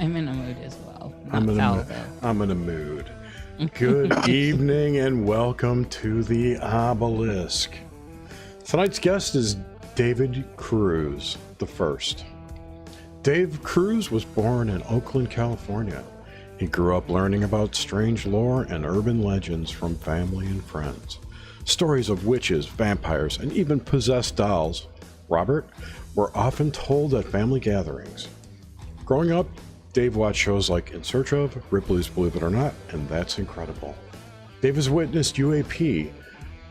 I'm in a mood as well. I'm in a mood. Good evening and welcome to the Obelisk. Tonight's guest is David Cruz the first. Dave Cruz was born in Oakland, California. He grew up learning about strange lore and urban legends from family and friends. Stories of witches, vampires, and even possessed dolls, Robert, were often told at family gatherings. Growing up, Dave watched shows like In Search of, Ripley's Believe It or Not, and That's Incredible. Dave has witnessed UAP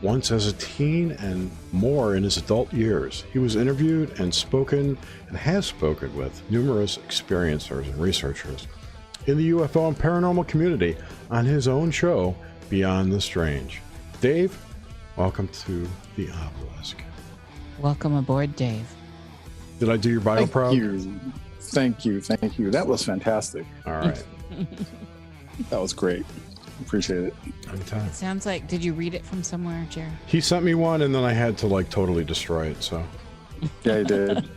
once as a teen and more in his adult years. He was interviewed and has spoken with numerous experiencers and researchers in the UFO and paranormal community on his own show, Beyond the Strange. Dave, welcome to the Obelisk. Welcome aboard, Dave. Did I do your bio proud? Thank you. That was fantastic. All right. That was great. Appreciate it. Anytime. It sounds like, did you read it from somewhere, Jerry? He sent me one and then I had to like totally destroy it, so. Yeah, he did.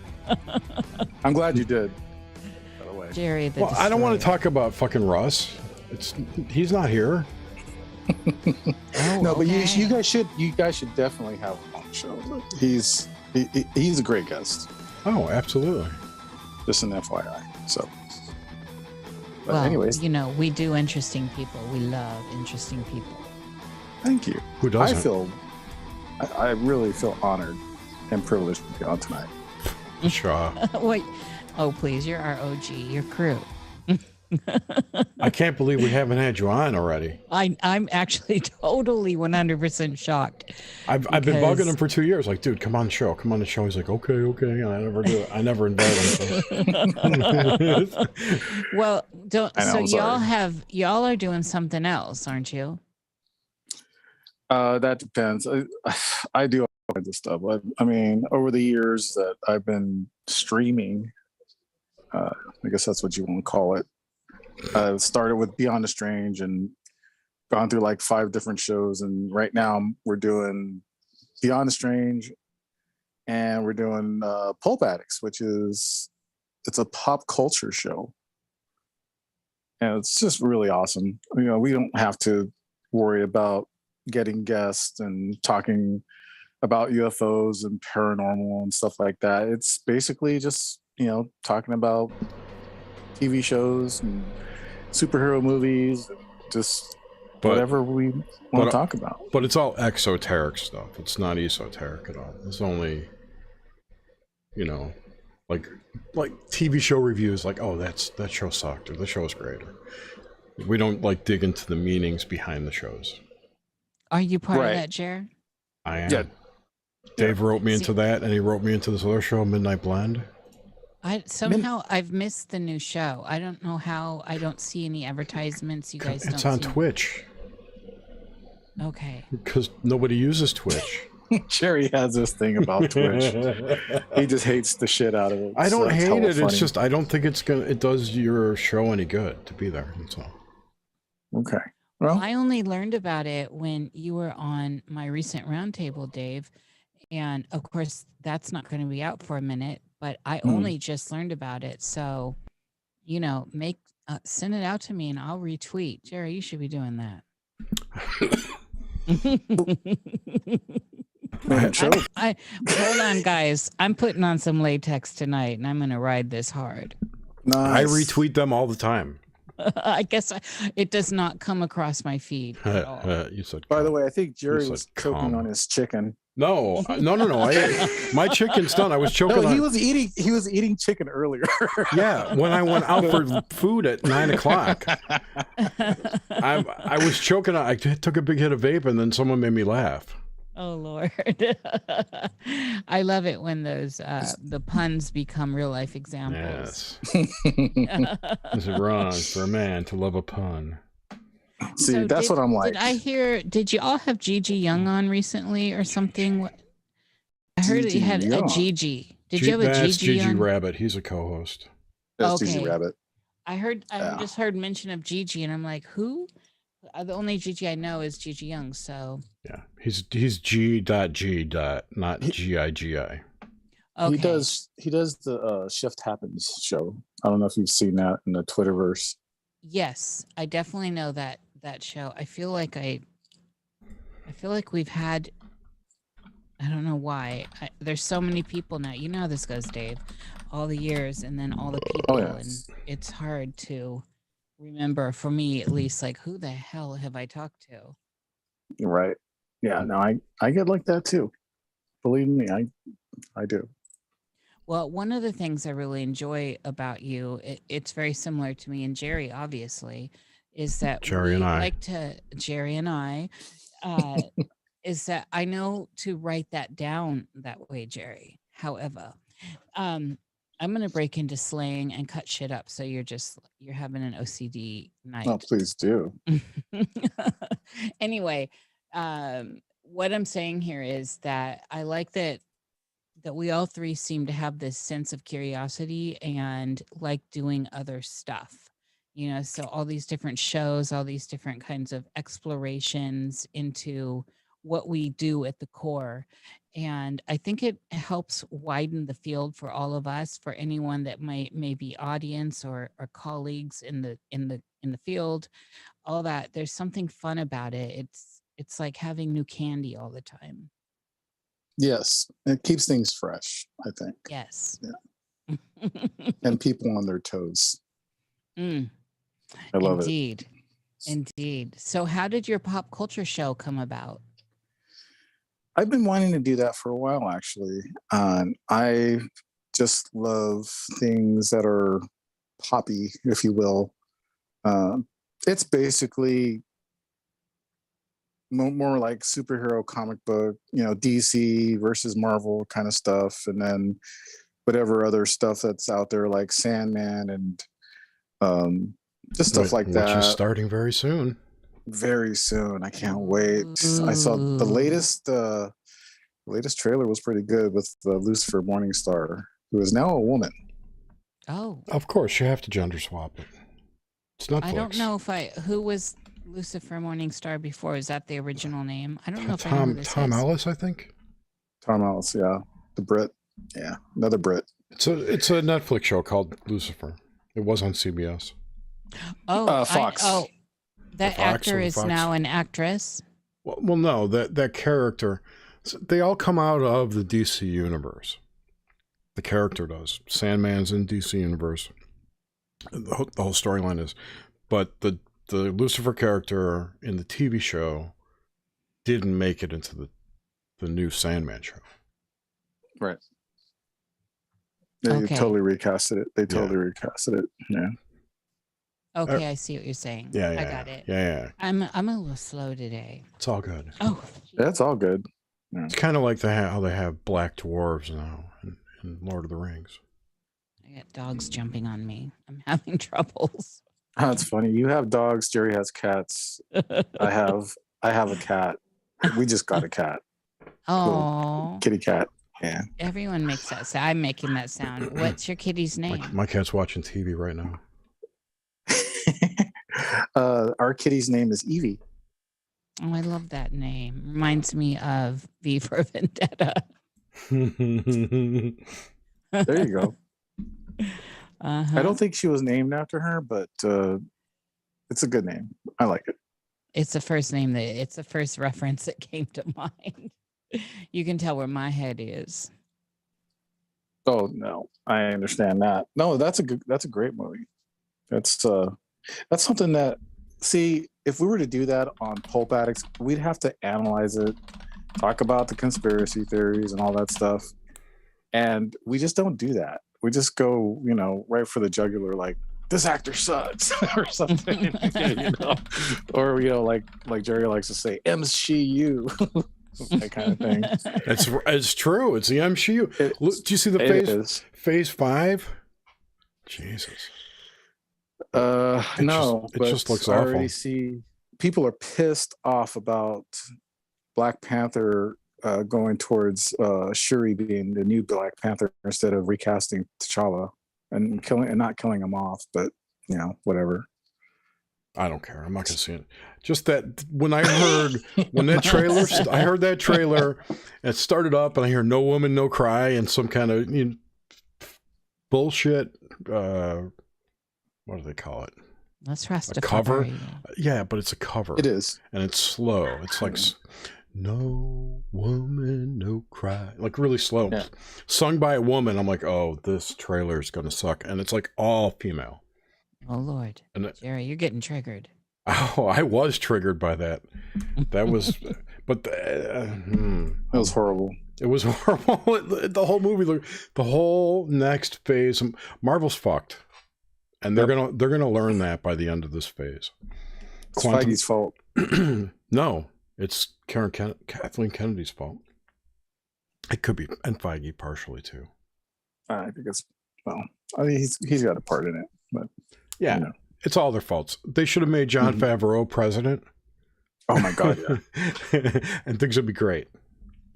I'm glad you did, by the way. Jerry, the Well, I don't want to destroyer. talk about fucking Russ. He's not here. Oh, No, but okay. you guys should definitely have him on the show. He's a great guest. Oh, absolutely. Just an FYI. So, but Well, anyways, you know, we do interesting people. We love interesting people. thank you. Who doesn't? I really feel honored and privileged to be on tonight. Sure. Wait. Oh, please. You're our OG. Your crew. I can't believe we haven't had you on already. I'm actually totally 100% shocked. I've been Because- bugging him for 2 years. Like, dude, come on the show. Come on the show. He's like, okay. And I never do it. I never invite him. So. Well, I know, so I'm sorry. y'all are doing something else, aren't you? That depends. I do all kinds of stuff. I mean, over the years that I've been streaming, I guess that's what you want to call it. I started with Beyond the Strange and gone through like 5 different shows. And right now we're doing Beyond the Strange and we're doing Pulp Addicts, it's a pop culture show. And it's just really awesome. You know, we don't have to worry about getting guests and talking about UFOs and paranormal and stuff like that. It's basically just, you know, talking about TV shows and superhero movies and just whatever we want to talk about. But it's all exoteric stuff. It's not esoteric at all. It's only, you know, like TV show reviews, like, oh, that show sucked, or the show's great. We don't like dig into the meanings behind the shows. Are you part Right. of that, Jer? I am. Yeah. Dave wrote me into that, and he wrote me into this other show, Midnight Blend. I've missed the new show. I don't know how. I don't see any advertisements. You guys don't. It's on see Twitch Okay. because nobody uses Twitch. Jerry has this thing about Twitch. He just hates the shit out of it. I don't So it's hate hella it. It's funny. just I don't think it does your show any good to be there. That's all. Okay. Well, I only learned about it when you were on my recent roundtable, Dave, and of course that's not going to be out for a minute. But I only just learned about it, so you know, send it out to me and I'll retweet. Jerry, you should be doing that. Hold on, guys. I'm putting on some latex tonight, and I'm going to ride this hard. nice. I retweet them all the time. I guess it does not come across my feed at all. You said. By the way, I think Jerry said was choking calm. on his chicken. No. My chicken's done. I was choking No, on. he was eating chicken earlier. Yeah, when I went out for food at 9 o'clock, I was choking on. I took a big hit of vape, and then someone made me laugh. Oh Lord. I love it when those the puns become real life examples. Yes. Is it wrong for a man to love a pun? See, So that's what I'm like. Did you all have Gigi Young on recently or something? I heard that you had Gigi a Young. Gigi. Did you have a That's Gigi Gigi on? Rabbit. He's a co-host. That's Okay. Gigi Rabbit. I Yeah. just heard mention of Gigi, and I'm like, who? The only Gigi I know is Gigi Young. So Yeah, he's G.G. not Gigi. okay. He does the Shift Happens show I don't know if you've seen that in the Twitterverse. Yes, I definitely know that show. I feel like we've had, I don't know why. There's so many people now. You know how this goes, Dave. All the years and then all the people, and it's hard to remember, for me at least, like, who the hell have I talked to? Right. Yeah, no, I get like that too. Believe me, I do. Well, one of the things I really enjoy about you, it's very similar to me and Jerry, obviously, is that Jerry and I. Jerry and I, is that I know to write that down that way, Jerry. However, I'm going to break into slang and cut shit up. So you're having an OCD night. Oh, please do. Anyway, what I'm saying here is that I like that we all three seem to have this sense of curiosity and like doing other stuff, so all these different shows, all these different kinds of explorations into what we do at the core. And I think it helps widen the field for all of us, for anyone that may be audience or colleagues in the field, all that. There's something fun about it. It's like having new candy all the time. Yes, it keeps things fresh, I think. Yes. Yeah. And people on their toes. I love it. Indeed. So how did your pop culture show come about? I've been wanting to do that for a while, actually. I just love things that are poppy, if you will. It's basically more like superhero comic book, DC versus Marvel kind of stuff, and then whatever other stuff that's out there, like Sandman and just stuff like that. Which is starting very soon. Very soon. I can't wait. I saw the latest trailer was pretty good with Lucifer Morningstar, who is now a woman. Oh. Of course, you have to gender swap it. It's Netflix. I don't know who was Lucifer Morningstar before. Is that the original name? I don't know if I know who this Tom is. Ellis, I think. Tom Ellis, yeah. The Brit. Yeah, another Brit. It's a Netflix show called Lucifer. It was on CBS. Oh, Fox. That actor is now an actress. Well, no, that character, they all come out of the DC universe. The character does. Sandman's in DC universe. The whole storyline is, but the Lucifer character in the TV show didn't make it into the new Sandman show. Right. They totally recasted it. Yeah. Okay, I see what you're saying. Yeah, I got it. Yeah. I'm a little slow today. It's all good. Oh, that's all good. Yeah. It's kind of like how they have black dwarves now in Lord of the Rings. I got dogs jumping on me. I'm having troubles. That's funny. You have dogs. Jerry has cats. I have a cat. We just got a cat. Oh, kitty cat. Yeah. Everyone makes that sound. I'm making that sound. What's your kitty's name? My cat's watching TV right now. Our kitty's name is Evie. Oh, I love that name. Reminds me of V for Vendetta. There you go. I don't think she was named after her, but it's a good name. I like it. It's the first name it's the first reference that came to mind. You can tell where my head is. Oh no, I understand that. No, that's a great movie. That's something that, see, if we were to do that on Pulp Addicts, we'd have to analyze it, talk about the conspiracy theories and all that stuff. And we just don't do that. We just go, right for the jugular, like, this actor sucks or something, or, like Jerry likes to say, MCU, that kind of thing. It's true. It's the MCU. Do you see the phase 5? Jesus. No, it just looks awful. I already see people are pissed off about Black Panther going towards Shuri being the new Black Panther instead of recasting T'Challa and not killing him off. But whatever. I don't care. I'm not going to see it. Just that when I heard I heard that trailer, it started up, and I hear "No Woman, No Cry" and some kind of bullshit. What do they call it? That's A cover. Rastafari. Yeah, but it's a cover. It is. And it's slow. It's like no woman, no cry. Like really slow. Yeah. Sung by a woman. I'm like, oh, this trailer is going to suck. And it's like all female. Oh, Lord. And Jerry, you're getting triggered. oh, I was triggered by that. That was, but It was horrible. it was horrible. The whole movie, the whole next phase, Marvel's fucked. And they're gonna learn that by the end of this phase. It's Feige's fault. No, it's Kathleen Kennedy's fault. It could be, and Feige partially too. I think it's I mean, he's got a part in it, but yeah, you know. It's all their faults. They should have made Jon Favreau president. Oh my god, yeah. And things would be great.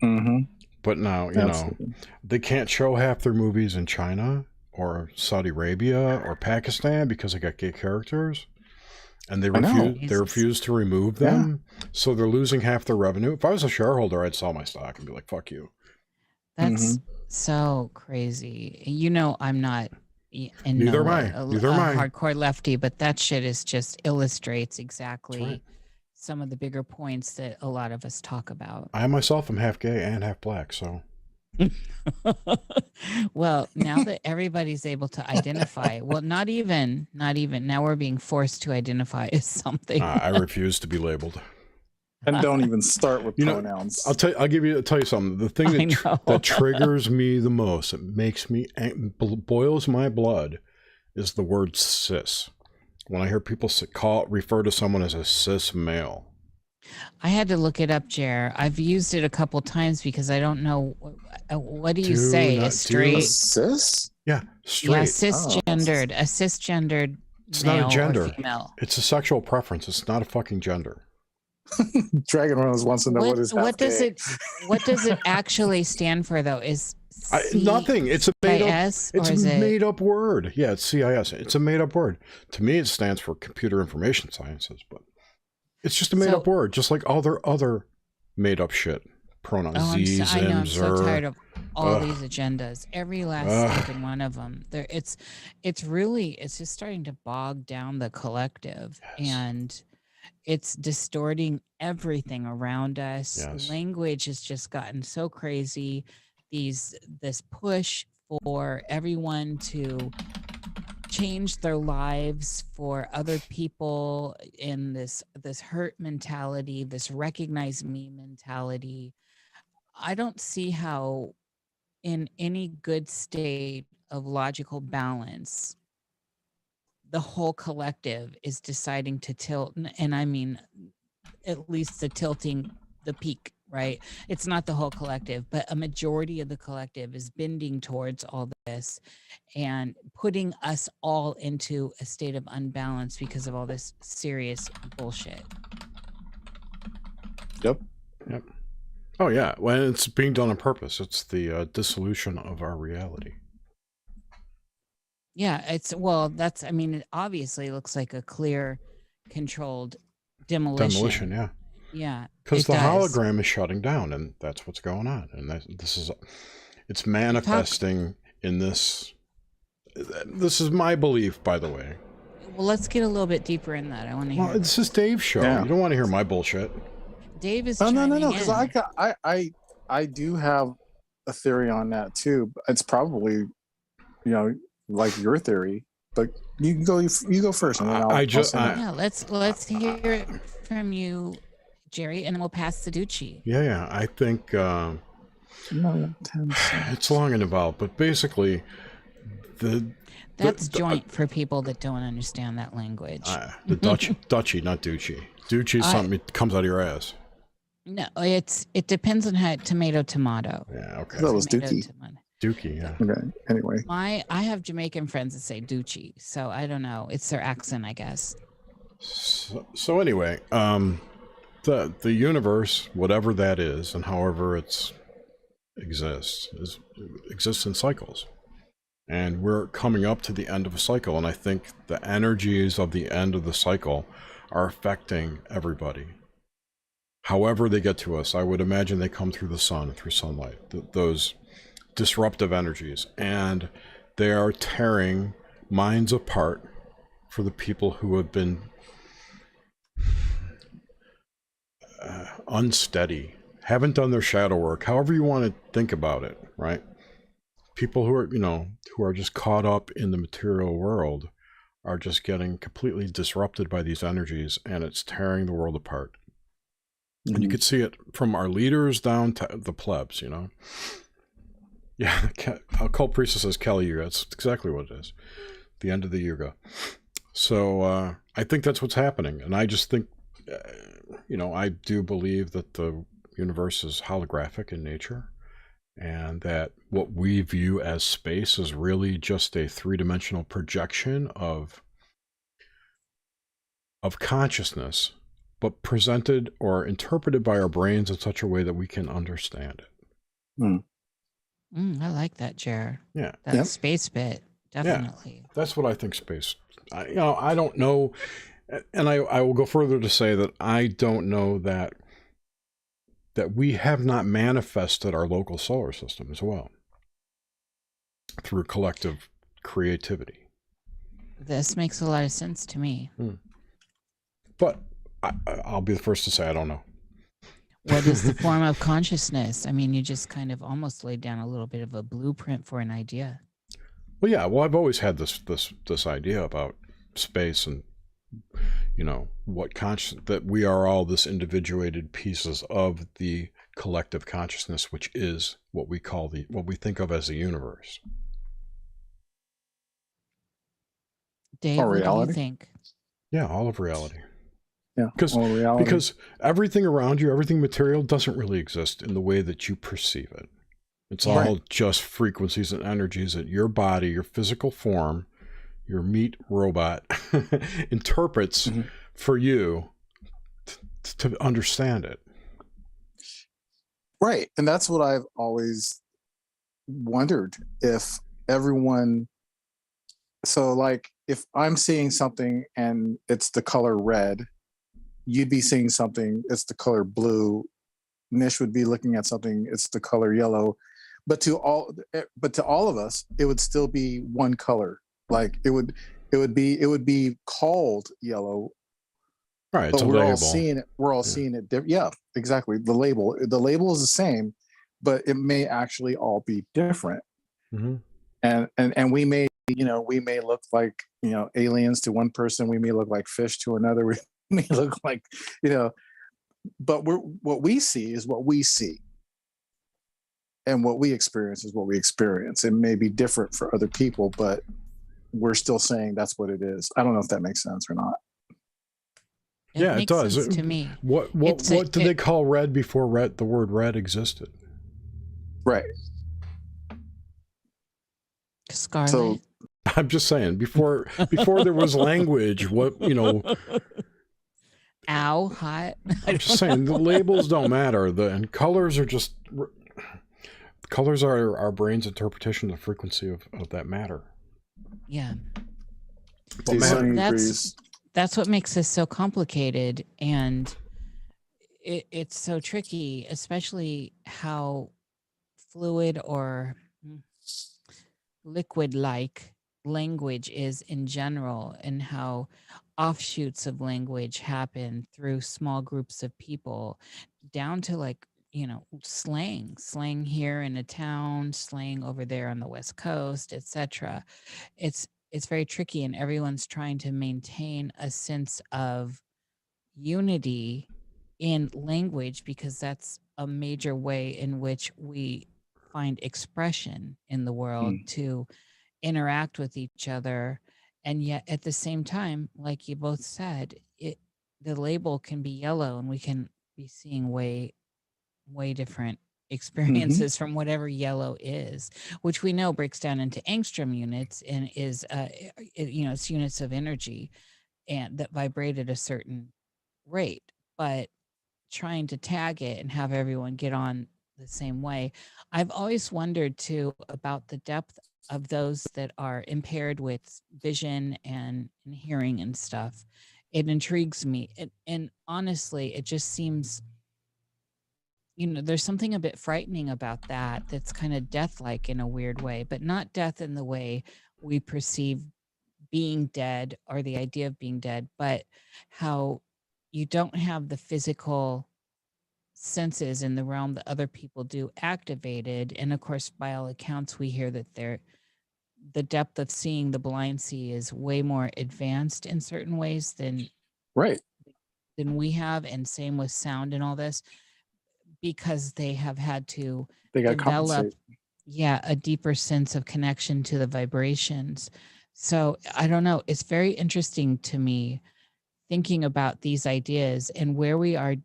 Mm-hmm. But now, you know, they can't show half their movies in China or Saudi Arabia or Pakistan because they got gay characters, and they refuse to remove them. Yeah. So they're losing half their revenue. If I was a shareholder, I'd sell my stock and be like, "Fuck you." That's so crazy. You know, I'm not. Neither am I. Neither am I. Hardcore lefty, but that shit is just illustrates exactly some of the bigger points that a lot of us talk about. I myself am half gay and half black, so. Well, now that everybody's able to identify, well, not even now we're being forced to identify as something. I refuse to be labeled. And don't even start with pronouns. I'll tell you something. The thing that triggers me the most, it makes me boils my blood, is the word cis. When I hear people refer to someone as a cis male. I had to look it up, Jer. I've used it a couple times because I don't know. What do you say? A straight? Cis? Yeah, straight. Yeah, cisgendered. A cisgendered It's male not a gender. or female. It's a sexual preference. It's not a fucking gender. Dragon Runners wants to know what is what does it actually stand for though? Is nothing. It's a made up. It's made up word. Yeah, it's CIS. It's a made up word. To me, it stands for Computer Information Sciences, but it's just a made up word, just like all their other made up shit. Pronouns. I know. I'm so tired of all these agendas. Every last fucking one of them. It's just starting to bog down the collective, and it's distorting everything around us. Yes. Language has just gotten so crazy. This push for everyone to change their lives for other people in this hurt mentality, this recognize me mentality. I don't see how in any good state of logical balance the whole collective is deciding to tilt, and I mean at least the peak, right? It's not the whole collective, but a majority of the collective is bending towards all this and putting us all into a state of unbalance because of all this serious bullshit. Yep. Oh yeah, when it's being done on purpose, it's the dissolution of our reality. Yeah, it obviously looks like a clear, controlled demolition. Demolition, yeah. Yeah. Because the hologram is shutting down, and that's what's going on. And it's manifesting in this. This is my belief, by the way. Well, let's get a little bit deeper in that. I want to hear. Well, this is Dave's show. Yeah. You don't want to hear my bullshit. Dave is no. Because I do have a theory on that too. It's probably, like your theory, but you go first. And then let's hear it from you, Jerry, and then we'll pass to Ducci. Yeah. I think it's long and involved, but basically, that's joint for people that don't understand that language. The Dutchy, not Ducci. Ducci is something that comes out of your ass. No, it depends on how tomato. Yeah, okay. That was Dookie. Dookie, yeah. Okay. Anyway, I have Jamaican friends that say Ducci, so I don't know. It's their accent, I guess. So anyway, the universe, whatever that is, and however it exists in cycles, and we're coming up to the end of a cycle, and I think the energies of the end of the cycle are affecting everybody. However they get to us, I would imagine they come through the sun, through sunlight, those disruptive energies. And they are tearing minds apart for the people who have been unsteady, haven't done their shadow work, however you want to think about it, right? People who are, who are just caught up in the material world are just getting completely disrupted by these energies, and it's tearing the world apart. Mm-hmm. And you could see it from our leaders down to the plebs, Yeah, Occult Priestess says Kali Yuga. That's exactly what it is. The end of the Yuga. So I think that's what's happening. And I just think, I do believe that the universe is holographic in nature, and that what we view as space is really just a three-dimensional projection of consciousness, but presented or interpreted by our brains in such a way that we can understand it. I like that, Jer. Yeah. That space bit, definitely. Yeah, that's what I think space. I don't know, and I will go further to say that I don't know that we have not manifested our local solar system as well through collective creativity. This makes a lot of sense to me. But I'll be the first to say I don't know. What is the form of consciousness? I mean, you just kind of almost laid down a little bit of a blueprint for an idea. Well, yeah. Well, I've always had this idea about space and, what that we are all this individuated pieces of the collective consciousness, which is what we call what we think of as the universe. Dave, what do you think? Yeah, all of reality. Yeah, because everything around you, everything material, doesn't really exist in the way that you perceive it. It's all just frequencies and energies that your body, your physical form, your meat robot interprets for you to understand it. Right. And that's what I've always wondered, if everyone, so like if I'm seeing something and it's the color red, you'd be seeing something, it's the color blue. Nish would be looking at something, it's the color yellow. But to all of us, it would still be one color. Like it would be called yellow. Right. But we're all seeing it. We're all seeing it different. Yeah, exactly. The label is the same, but it may actually all be different. And we may look like, aliens to one person. We may look like fish to another. We may look like, but what we see is what we see. And what we experience is what we experience. It may be different for other people, but we're still saying that's what it is. I don't know if that makes sense or not. It does to me. What did they call red before the word red existed? Right. Scarlet. So I'm just saying, before there was language, Ow, hot. I'm just saying, the labels don't matter. And colors are just colors are our brain's interpretation of the frequency of that matter. Yeah. That's what makes this so complicated, and it's so tricky, especially how fluid or liquid-like language is in general, and how offshoots of language happen through small groups of people, down to slang here in a town, slang over there on the West Coast, etc. It's very tricky, and everyone's trying to maintain a sense of unity in language, because that's a major way in which we find expression in the world to interact with each other. And yet at the same time, like you both said, the label can be yellow, and we can be seeing way different experiences from whatever yellow is, which we know breaks down into angstrom units and is it's units of energy and that vibrate at a certain rate. But trying to tag it and have everyone get on the same way, I've always wondered too about the depth of those that are impaired with vision and hearing and stuff. It intrigues me, and honestly, it just seems there's something a bit frightening about that. That's kind of death-like in a weird way, but not death in the way we perceive being dead or the idea of being dead, but how you don't have the physical senses in the realm that other people do activated. And of course, by all accounts, we hear that the depth of seeing the blind see is way more advanced in certain ways than Right. we have, and same with sound and all this, because they have had to They got to develop compensate. a deeper sense of connection to the vibrations. So I don't know, it's very interesting to me thinking about these ideas and where we are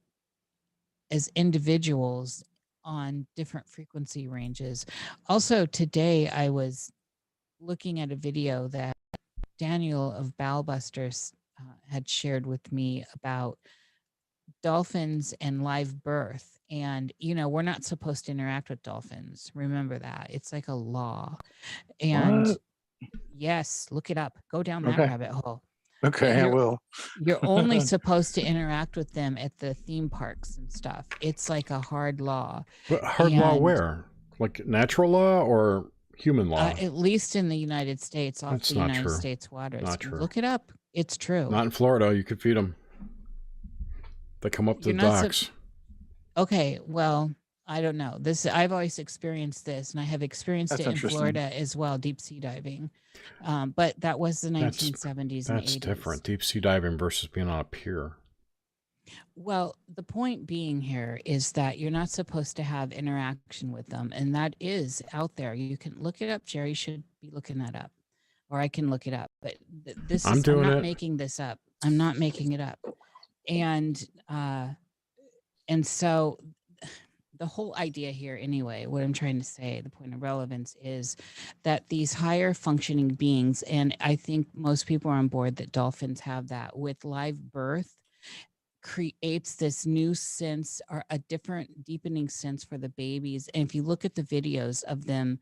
as individuals on different frequency ranges. Also today I was looking at a video that Daniel of Ballbusters had shared with me about dolphins and live birth. And, we're not supposed to interact with dolphins. Remember that. It's like a law. And What? yes, look it up. Go down that Okay. rabbit hole. Okay, I will. You're only supposed to interact with them at the theme parks and stuff. It's like a hard law. But hard law where? Like natural law or human law? At least in the United States, off That's the not United true. States waters. Not true. Look it up. It's true. Not in Florida. You could feed them. They come up to the docks. Okay, well, I don't know. I've always experienced this, and I have experienced it in Florida as well, deep sea diving. But that was the 1970s and 80s. That's different. Deep sea diving versus being on a pier. Well, the point being here is that you're not supposed to have interaction with them, and that is out there. You can look it up. Jerry should be looking that up, or I can look it up. But I'm not making this up. I'm not making it up. And so the whole idea here, anyway, what I'm trying to say, the point of relevance is that these higher functioning beings, and I think most people are on board that dolphins have that with live birth, creates this new sense or a different deepening sense for the babies. And if you look at the videos of them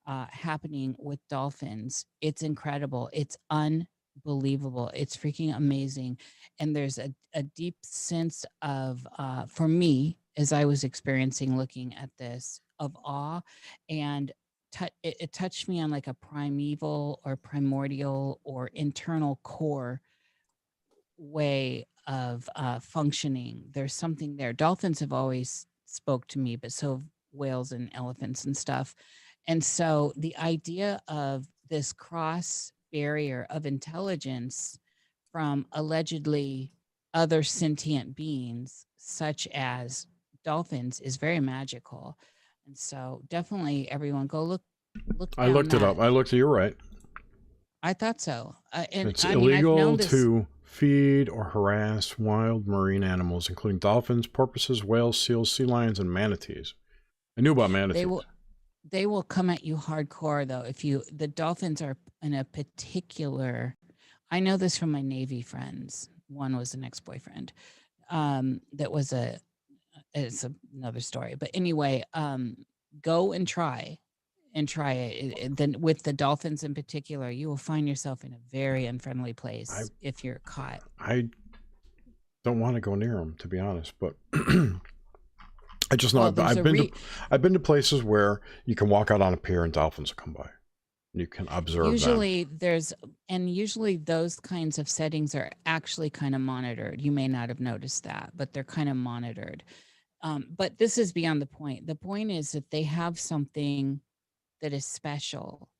happening with dolphins, it's incredible. It's unbelievable. It's freaking amazing. And there's a deep sense of, for me, as I was experiencing looking at this, of awe, and it touched me on like a primeval or primordial or internal core way of functioning. There's something there. Dolphins have always spoke to me, but so have whales and elephants and stuff. And so the idea of this cross barrier of intelligence from allegedly other sentient beings, such as dolphins, is very magical. And so definitely everyone go look. I looked it up. You're right. I thought so. And it's illegal to feed or harass wild marine animals, including dolphins, porpoises, whales, seals, sea lions, and manatees. I knew about manatees. They will come at you hardcore, though. The dolphins are in a particular, I know this from my Navy friends. One was an ex-boyfriend. That was it's another story. But anyway, go and try it. Then with the dolphins in particular, you will find yourself in a very unfriendly place if you're caught. I don't want to go near them, to be honest, but I just know I've been to places where you can walk out on a pier and dolphins will come by. You can observe usually them. Usually those kinds of settings are actually kind of monitored. You may not have noticed that, but they're kind of monitored. But this is beyond the point. The point is that they have something that is special,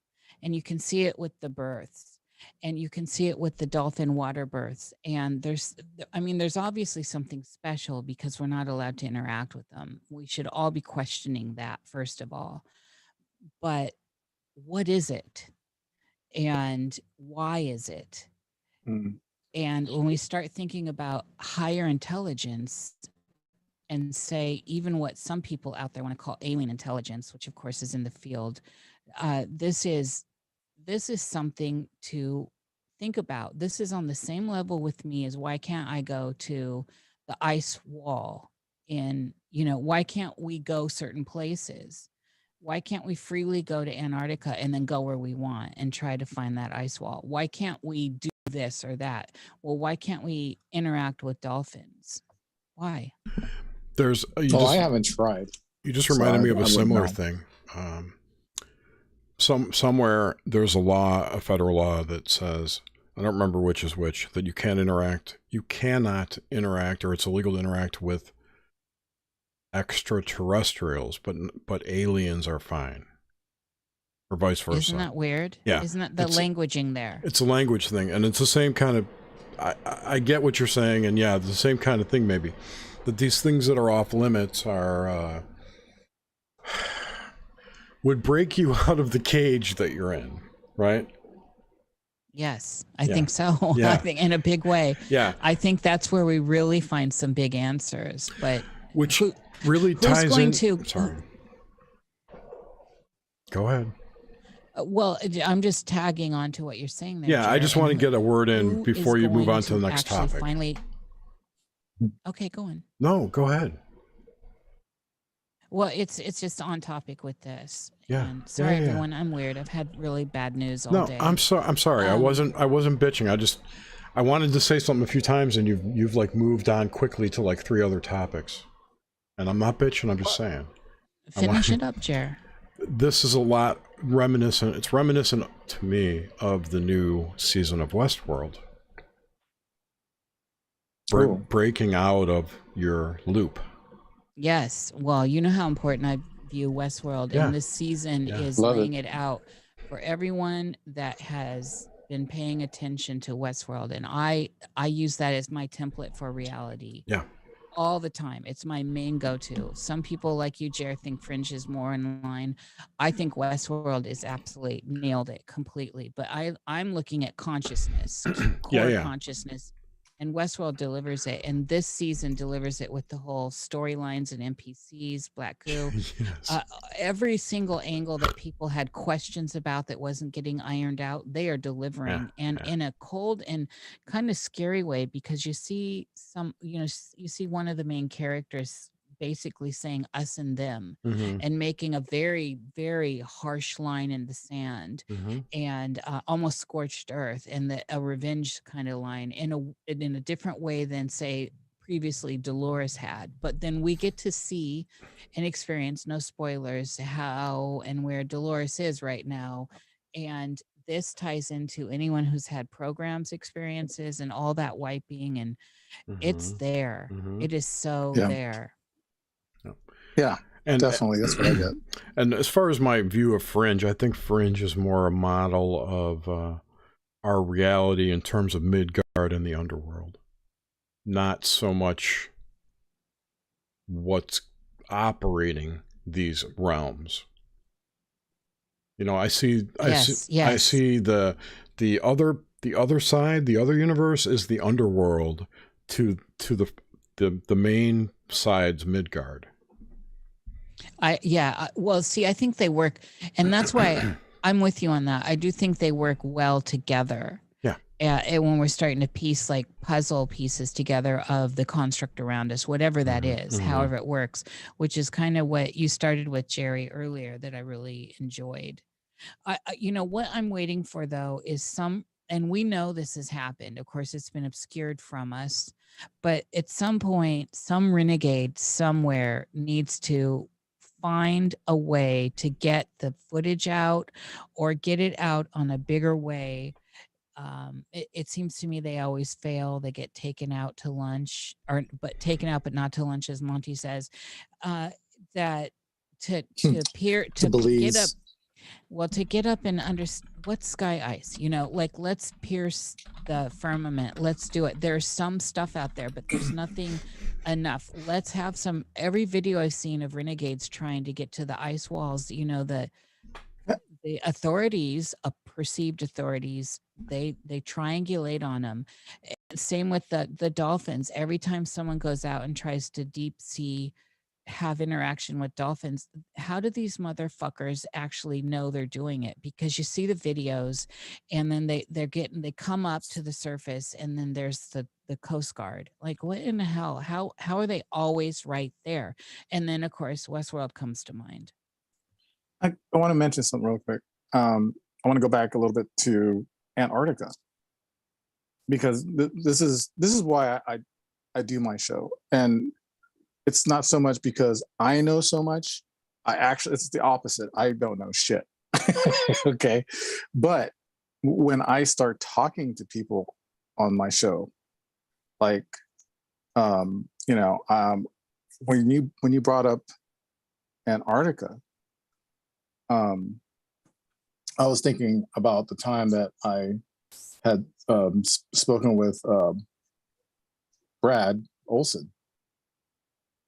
and you can see it with the births, and you can see it with the dolphin water births. And there's obviously something special because we're not allowed to interact with them. We should all be questioning that, first of all. But what is it? And why is it? And when we start thinking about higher intelligence, and say even what some people out there want to call alien intelligence, which of course is in the field, this is something to think about. This is on the same level with me as why can't I go to the ice wall why can't we go certain places? Why can't we freely go to Antarctica and then go where we want and try to find that ice wall? Why can't we do this or that? Well, why can't we interact with dolphins? Why? There's I haven't tried. You just So reminded me of I a wouldn't similar know. thing. Somewhere there's a law, a federal law that says, I don't remember which is which, that you cannot interact, or it's illegal to interact with extraterrestrials, but aliens are fine, or vice versa. Isn't that weird? Yeah. Isn't that the languaging there? It's a language thing, and it's the same kind of. I get what you're saying, and yeah, the same kind of thing maybe. That these things that are off limits are would break you out of the cage that you're in, right? Yes, I think so. Yeah. I think in a big way. Yeah. I think that's where we really find some big answers. But which really ties going in. to? Sorry. Go ahead. Well, I'm just tagging on to what you're saying there. Yeah, Jared. I just want to get a word in before you move on to the next topic. Finally. Okay, go on. No, go ahead. Well, it's just on topic with this. Yeah. And sorry, everyone. I'm weird. I've had really bad news all day. I'm sorry. I wasn't bitching. I wanted to say something a few times, and you've like moved on quickly to like 3 other topics. And I'm not bitching. I'm just saying. Finish it up, Jer. This is a lot reminiscent. It's reminiscent to me of the new season of Westworld. Breaking out of your loop. Yes. Well, you know how important I view Westworld, and this season is laying it out for everyone that has been paying attention to Westworld. And I use that as my template for reality. Yeah. All the time. It's my main go-to. Some people like you, Jared, think Fringe is more in line. I think Westworld is absolutely nailed it completely. But I'm looking at consciousness, core consciousness. And Westworld delivers it, and this season delivers it with the whole storylines and NPCs, Black Goo. Yes. Every single angle that people had questions about that wasn't getting ironed out, they are delivering, and in a cold and kind of scary way, because you see you see one of the main characters basically saying us and them, and making a very, very harsh line in the sand, and almost scorched earth, and a revenge kind of line in a different way than, say, previously Dolores had. But then we get to see and experience, no spoilers, how and where Dolores is right now. And this ties into anyone who's had programs experiences and all that wiping, and it's there. It is so there. Yeah, and definitely that's what I get. And as far as my view of Fringe, I think Fringe is more a model of our reality in terms of Midgard and the underworld, not so much what's operating these realms. You know, I see the other side, the other universe is the underworld to the main side's Midgard. Well, see, I think they work, and that's why I'm with you on that. I do think they work well together. And when we're starting to piece like puzzle pieces together of the construct around us, whatever that is, however it works, which is kind of what you started with, Jerry, earlier, that I really enjoyed. You know, what I'm waiting for, though, is and we know this has happened. Of course, it's been obscured from us, but at some point, some renegade somewhere needs to find a way to get the footage out, or get it out on a bigger way. It seems to me they always fail. They get taken out to lunch, taken out but not to lunch, as Monty says. That to appear to get up. Well, to get up and understand what's sky ice, you know, like, let's pierce the firmament. Let's do it. There's some stuff out there, but there's nothing enough. Let's have every video I've seen of renegades trying to get to the ice walls, you know, the authorities, perceived authorities, they triangulate on them. Same with the dolphins. Every time someone goes out and tries to deep sea have interaction with dolphins, how do these motherfuckers actually know they're doing it? Because you see the videos, and then they come up to the surface, and then there's the Coast Guard. Like, what in the hell? How are they always right there? And then, of course, Westworld comes to mind. I want to mention something real quick. I want to go back a little bit to Antarctica, because this is why I do my show. And it's not so much because I know so much. It's the opposite. I don't know shit. Okay. But when I start talking to people on my show, like, you know, when you brought up Antarctica, I was thinking about the time that I had spoken with Brad Olson,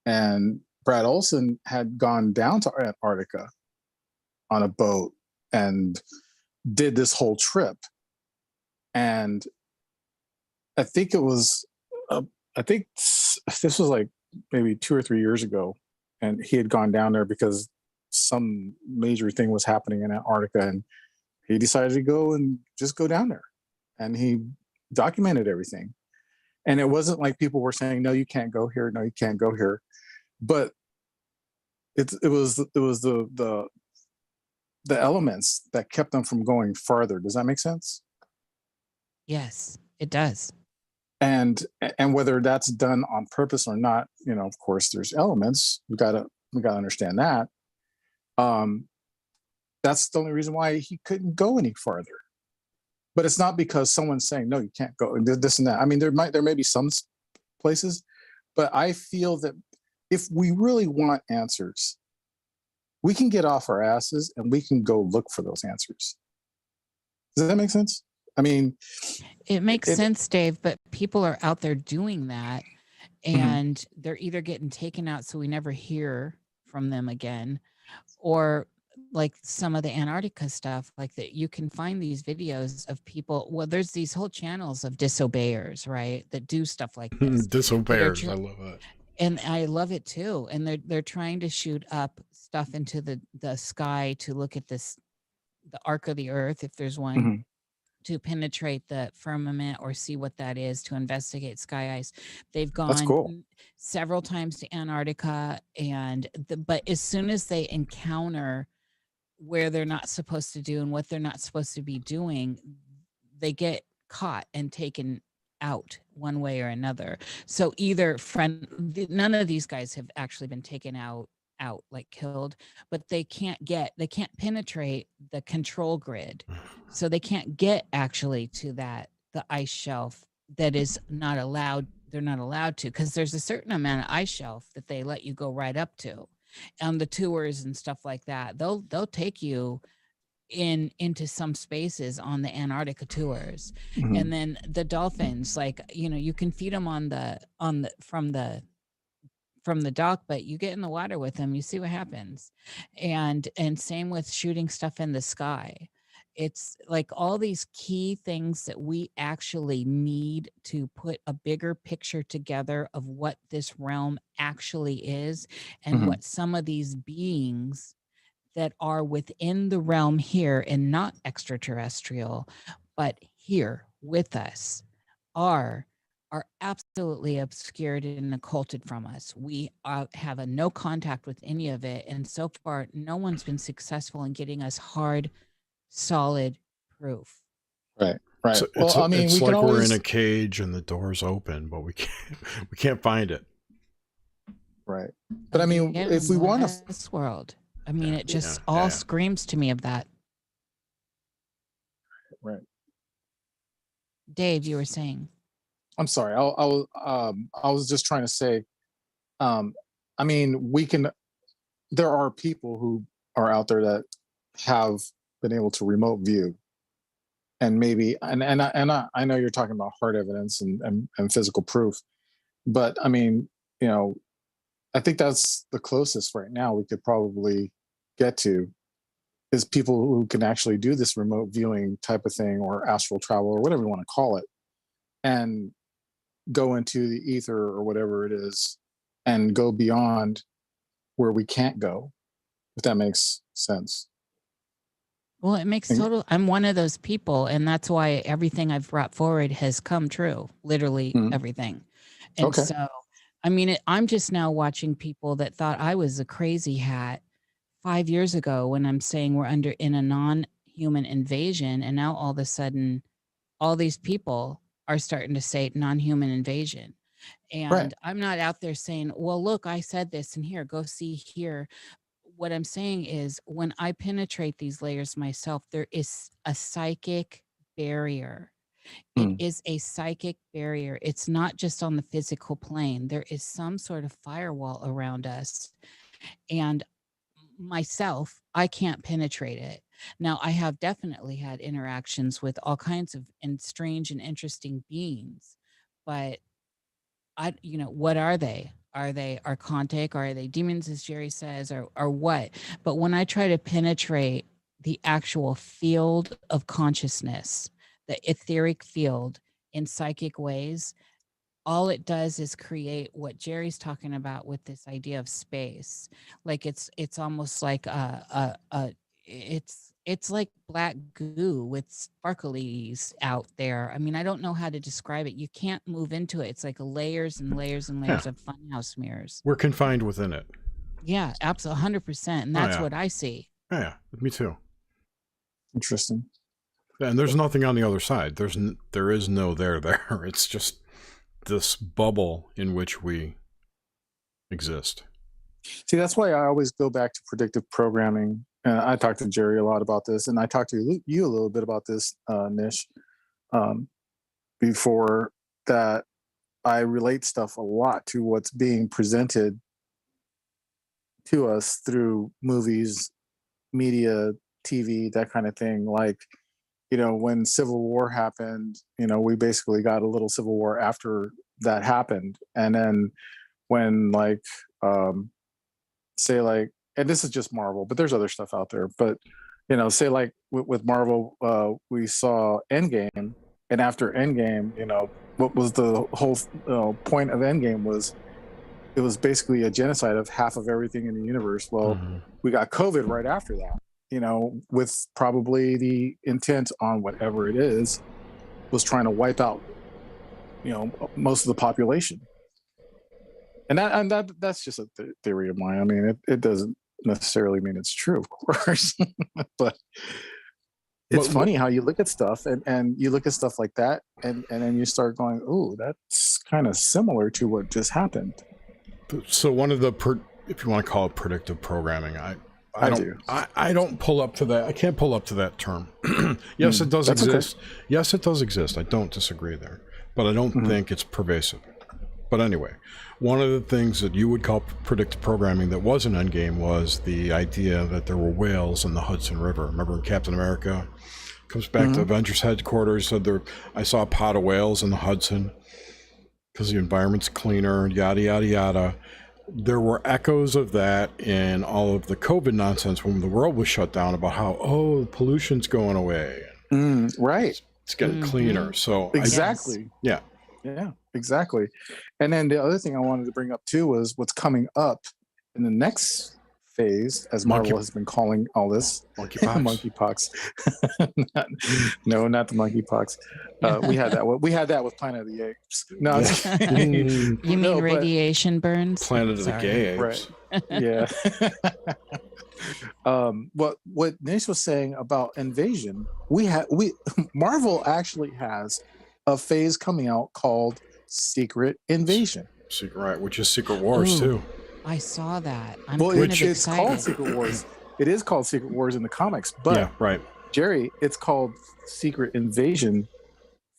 and Brad Olson had gone down to Antarctica on a boat and did this whole trip. And I think this was like maybe 2 or 3 years ago, and he had gone down there because some major thing was happening in Antarctica, and he decided to go down there, and he documented everything. And it wasn't like people were saying, no, you can't go here, no, you can't go here, but it was the elements that kept them from going farther. Does that make sense? Yes, it does. And whether that's done on purpose or not, you know, of course, there's elements. We gotta understand that. That's the only reason why he couldn't go any farther. But it's not because someone's saying, no, you can't go, and this and that. I mean, there may be some places, but I feel that if we really want answers, we can get off our asses and we can go look for those answers. Does that make sense? I mean, it makes sense, Dave, but people are out there doing that, and they're either getting taken out so we never hear from them again, or like some of the Antarctica stuff, like that you can find these videos of people. Well, there's these whole channels of disobeyers, right, that do stuff like this. Disobeyers, I love that. And I love it too. And they're trying to shoot up stuff into the sky to look at the arc of the earth, if there's one, to penetrate the firmament or see what that is, to investigate sky ice. They've gone several times to Antarctica, but as soon as they encounter where they're not supposed to do and what they're not supposed to be doing, they get caught and taken out one way or another. So either none of these guys have actually been taken out like killed, but they can't penetrate the control grid, so they can't get actually to the ice shelf that is not allowed. They're not allowed to, because there's a certain amount of ice shelf that they let you go right up to on the tours and stuff like that. They'll take you into some spaces on the Antarctica tours. And then the dolphins, like, you know, you can feed them from the dock, but you get in the water with them, you see what happens. And same with shooting stuff in the sky. It's like all these key things that we actually need to put a bigger picture together of what this realm actually is, and what some of these beings that are within the realm here and not extraterrestrial, but here with us are absolutely obscured and occulted from us. We have a no contact with any of it. And so far, no one's been successful in getting us hard, solid proof. Right. So well, I mean, it's like we're in a cage and the door's open, but we can't find it. Right. But I mean, if we want this world, I mean, it just screams to me of that. Right. Dave, you were saying. I'm sorry. I was just trying to say, I mean, there are people who are out there that have been able to remote view, and maybe, and I know you're talking about hard evidence and physical proof, but I mean, you know, I think that's the closest right now we could probably get to, is people who can actually do this remote viewing type of thing, or astral travel, or whatever you want to call it, and go into the ether or whatever it is, and go beyond where we can't go, if that makes sense. Well, it makes total. I'm one of those people, and that's why everything I've brought forward has come true. Literally everything. And so, I mean, I'm just now watching people that thought I was a crazy hat 5 years ago when I'm saying we're in a non-human invasion, and now all of a sudden, all these people are starting to say non-human invasion. And I'm not out there saying, well, look, I said this and here, go see here. What I'm saying is when I penetrate these layers myself, there is a psychic barrier. It is a psychic barrier. It's not just on the physical plane. There is some sort of firewall around us. And myself, I can't penetrate it. Now, I have definitely had interactions with all kinds of strange and interesting beings, but what are they? Are they archontic? Are they demons, as Jerry says, or what? But when I try to penetrate the actual field of consciousness, the etheric field in psychic ways, all it does is create what Jerry's talking about with this idea of space. Like it's almost like it's like black goo with sparklies out there. I mean, I don't know how to describe it. You can't move into it. It's like layers and layers and layers of funhouse mirrors. We're confined within it. Yeah, absolutely, 100%. And that's what I see. Yeah, me too. Interesting. And there's nothing on the other side. There is no there. It's just this bubble in which we exist. See, that's why I always go back to predictive programming. I talked to Jerry a lot about this, and I talked to you a little bit about this, Nish, before that. I relate stuff a lot to what's being presented to us through movies, media, TV, that kind of thing. Like, when Civil War happened, we basically got a little Civil War after that happened. And then when say like, and this is just Marvel, but there's other stuff out there, but say like with Marvel, we saw Endgame, and after Endgame, what was the whole point of Endgame was it was basically a genocide of half of everything in the universe. Well, we got COVID right after that, with probably the intent on whatever it is was trying to wipe out, most of the population. And that's just a theory of mine. I mean, it doesn't necessarily mean it's true, of course, but it's funny how you look at stuff and you look at stuff like that and then you start going, oh, that's kind of similar to what just happened. So one of the, if you want to call it predictive programming, I don't pull up to that. I can't pull up to that term. Yes, it does exist. Okay. Yes, it does exist. I don't disagree there, but I don't think it's pervasive. But anyway, one of the things that you would call predictive programming that was an endgame was the idea that there were whales in the Hudson River. Remember when Captain America comes back to Avengers headquarters, said I saw a pod of whales in the Hudson because the environment's cleaner, yada, yada, yada. There were echoes of that in all of the COVID nonsense when the world was shut down about how, pollution's going away. Right. It's getting cleaner. So exactly. Yeah, exactly. And then the other thing I wanted to bring up too was what's coming up in the next phase, as Marvel has been calling all this monkeypox. No, not the monkeypox. We had that. We had that with Planet of the Apes. No, you mean radiation burns? Planet of the Gay Apes. Right. Yeah. What Nish was saying about invasion, Marvel actually has a phase coming out called Secret Invasion. Right, which is Secret Wars too. I saw that. It's called Secret Wars. It is called Secret Wars in the comics, but Jerry, it's called Secret Invasion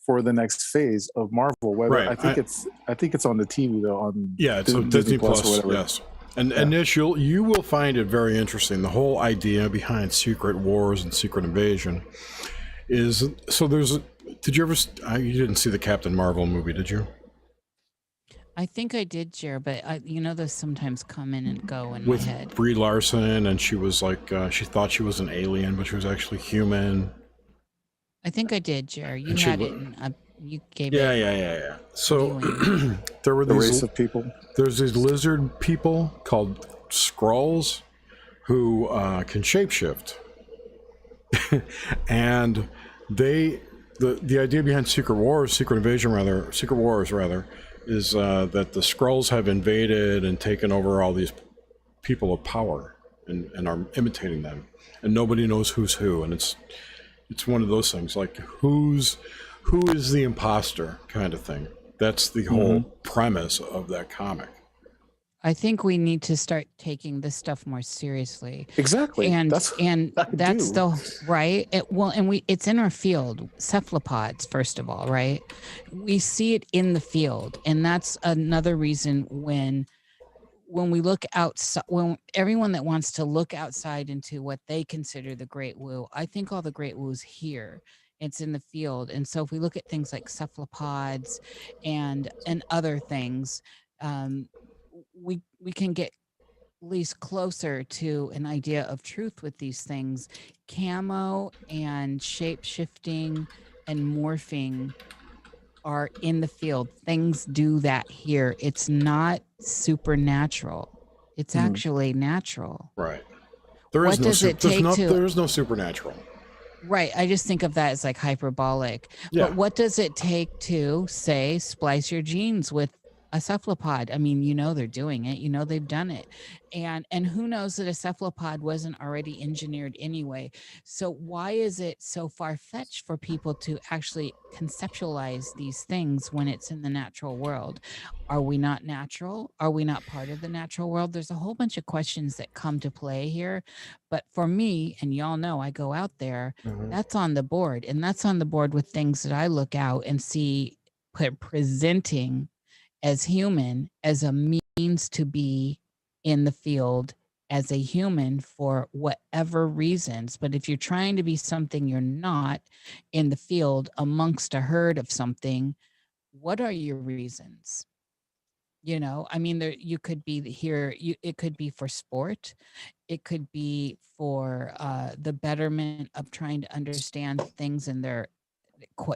for the next phase of Marvel. I think it's on the TV though. It's on Disney Plus or whatever. Yes. And Nish, you will find it very interesting. The whole idea behind Secret Wars and Secret Invasion is did you ever? You didn't see the Captain Marvel movie, did you? I think I did, Jer, but those sometimes come in and go in my head. With Brie Larson, and she was like, she thought she was an alien, but she was actually human. I think I did, Jer. You had it. You gave it. Yeah. So there were these race of people. There's these lizard people called Skrulls who can shapeshift, and the idea behind Secret Wars rather, is that the Skrulls have invaded and taken over all these people of power and are imitating them, and nobody knows who's who, and it's one of those things like who is the imposter kind of thing. That's the whole premise of that comic. I think we need to start taking this stuff more seriously. Exactly. And That's that's the right. It's in our field, cephalopods, first of all, right? We see it in the field. And that's another reason when we look outside, when everyone that wants to look outside into what they consider the great woo, I think all the great woo's here. It's in the field. And so if we look at things like cephalopods and other things, um, we can get at least closer to an idea of truth with these things. Camo and shape shifting and morphing are in the field. Things do that here. It's not supernatural. It's actually natural. Right. There What is no does it take to? There's no supernatural. Right. I just think of that as like hyperbolic. Yeah. But what does it take to, say, splice your genes with a cephalopod? I mean, they're doing it. They've done it. And who knows that a cephalopod wasn't already engineered anyway? So why is it so far-fetched for people to actually conceptualize these things when it's in the natural world? Are we not natural? Are we not part of the natural world? There's a whole bunch of questions that come to play here. But for me, and y'all know I go out there, that's on the board. And that's on the board with things that I look out and see presenting as human, as a means to be in the field as a human for whatever reasons. But if you're trying to be something you're not in the field amongst a herd of something, what are your reasons? I mean, you could be here. It could be for sport. It could be for the betterment of trying to understand things in their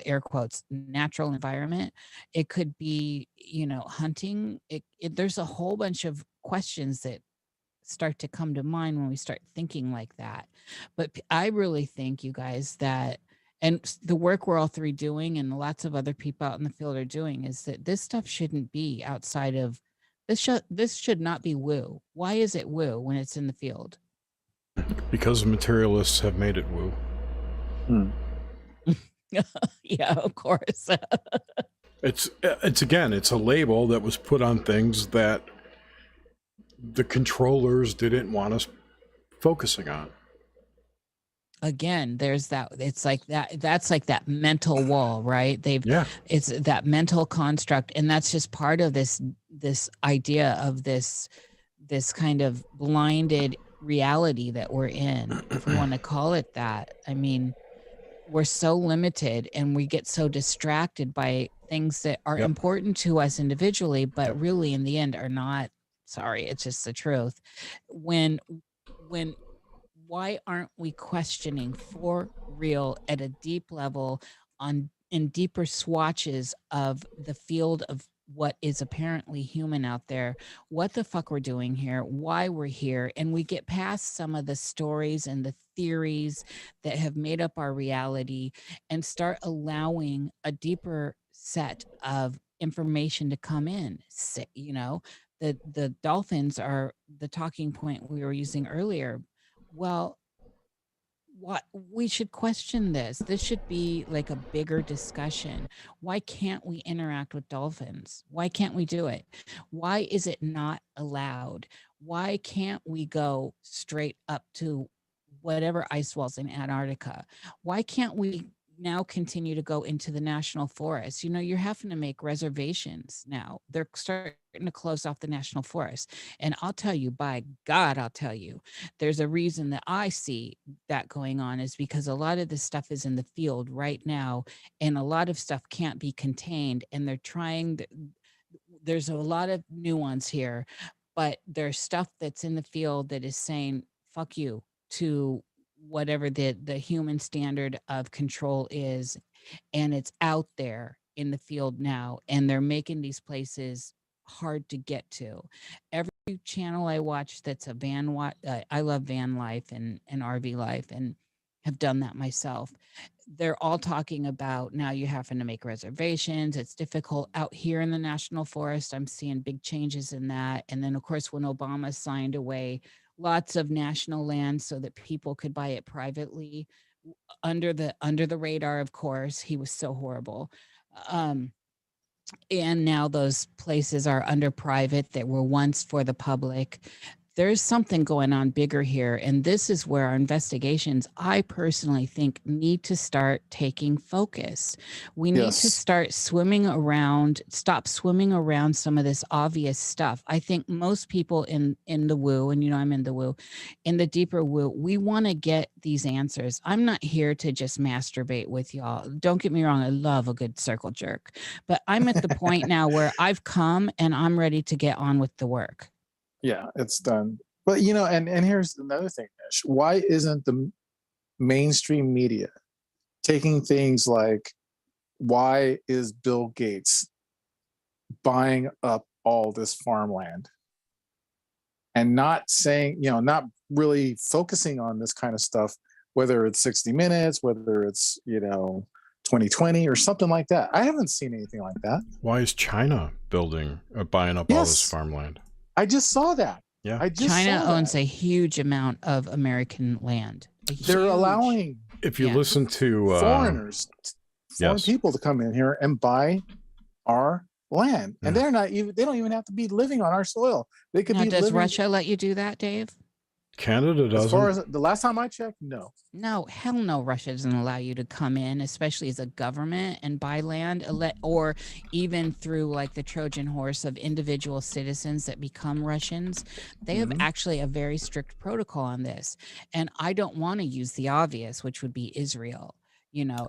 air quotes natural environment. It could be, hunting. There's a whole bunch of questions that start to come to mind when we start thinking like that. But I really think, you guys, that and the work we're all three doing and lots of other people out in the field are doing is that this stuff shouldn't be outside of this should not be woo. Why is it woo when it's in the field? Because materialists have made it woo. Yeah, of course. It's a label that was put on things that the controllers didn't want us focusing on. Again, there's that. It's like that's like that mental wall, right? It's that mental construct, and that's just part of this idea of this kind of blinded reality that we're in, if we want to call it that. I mean, we're so limited and we get so distracted by things that are important to us individually, but really in the end are not. Sorry, it's just the truth. Why aren't we questioning for real at a deep level in deeper swatches of the field of what is apparently human out there, what the fuck we're doing here, why we're here, and we get past some of the stories and the theories that have made up our reality and start allowing a deeper set of information to come in. The dolphins are the talking point we were using earlier. Well, what we should question this. This should be like a bigger discussion. Why can't we interact with dolphins? Why can't we do it? Why is it not allowed? Why can't we go straight up to whatever ice walls in Antarctica? Why can't we now continue to go into the national forest? You're having to make reservations now. They're starting to close off the national forest. And I'll tell you, by God, I'll tell you, there's a reason that I see that going on is because a lot of this stuff is in the field right now, and a lot of stuff can't be contained. And there's a lot of nuance here, but there's stuff that's in the field that is saying, fuck you to whatever the human standard of control is, and it's out there in the field now, and they're making these places hard to get to. Every channel I watch that's I love van life and RV life, and have done that myself. They're all talking about now you having to make reservations. It's difficult out here in the national forest. I'm seeing big changes in that. And then, of course, when Obama signed away lots of national land so that people could buy it privately under the radar, of course, he was so horrible. and now those places are under private that were once for the public. There's something going on bigger here. And this is where our investigations, I personally think, need to start taking focus. We need to Yes. start stop swimming around some of this obvious stuff. I think most people in the woo, and I'm in the woo, in the deeper woo, we want to get these answers. I'm not here to just masturbate with y'all. Don't get me wrong. I love a good circle jerk, but I'm at the point now where I've come and I'm ready to get on with the work. Yeah, it's done. But and here's another thing, Nish. Why isn't the mainstream media taking things like, why is Bill Gates buying up all this farmland, and not saying, not really focusing on this kind of stuff, whether it's 60 Minutes, whether it's 2020 or something like that. I haven't seen anything like that. Why is China buying up all this farmland? I just saw that. Yeah. China owns a huge amount of American land. They're allowing, if you listen to foreign people to come in here and buy our land, and they don't even have to be living on our soil. They could be. Does Russia let you do that, Dave? Canada doesn't. As far as the last time I checked, no. No, hell no. Russia doesn't allow you to come in, especially as a government, and buy land, or even through like the Trojan horse of individual citizens that become Russians. They have actually a very strict protocol on this. And I don't want to use the obvious, which would be Israel.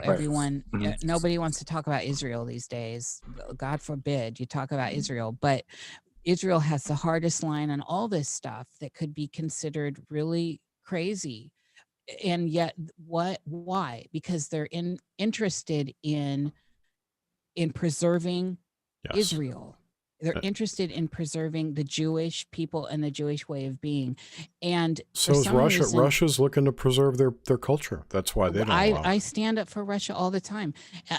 Everyone, nobody wants to talk about Israel these days. God forbid you talk about Israel, but Israel has the hardest line on all this stuff that could be considered really crazy. And yet why? Because they're interested in preserving Israel. They're interested in preserving the Jewish people and the Jewish way of being. And so is Russia. Russia's looking to preserve their culture. That's why they don't allow it. I stand up for Russia all the time.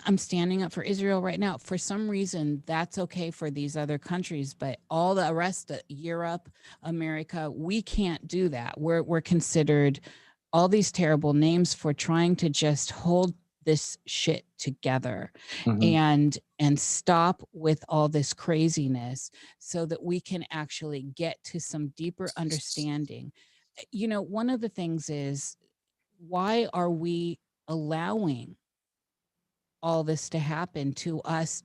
I'm standing up for Israel right now. For some reason, that's okay for these other countries, but all the rest of Europe, America, we can't do that. We're considered all these terrible names for trying to just hold this shit together and stop with all this craziness so that we can actually get to some deeper understanding. One of the things is, why are we allowing all this to happen to us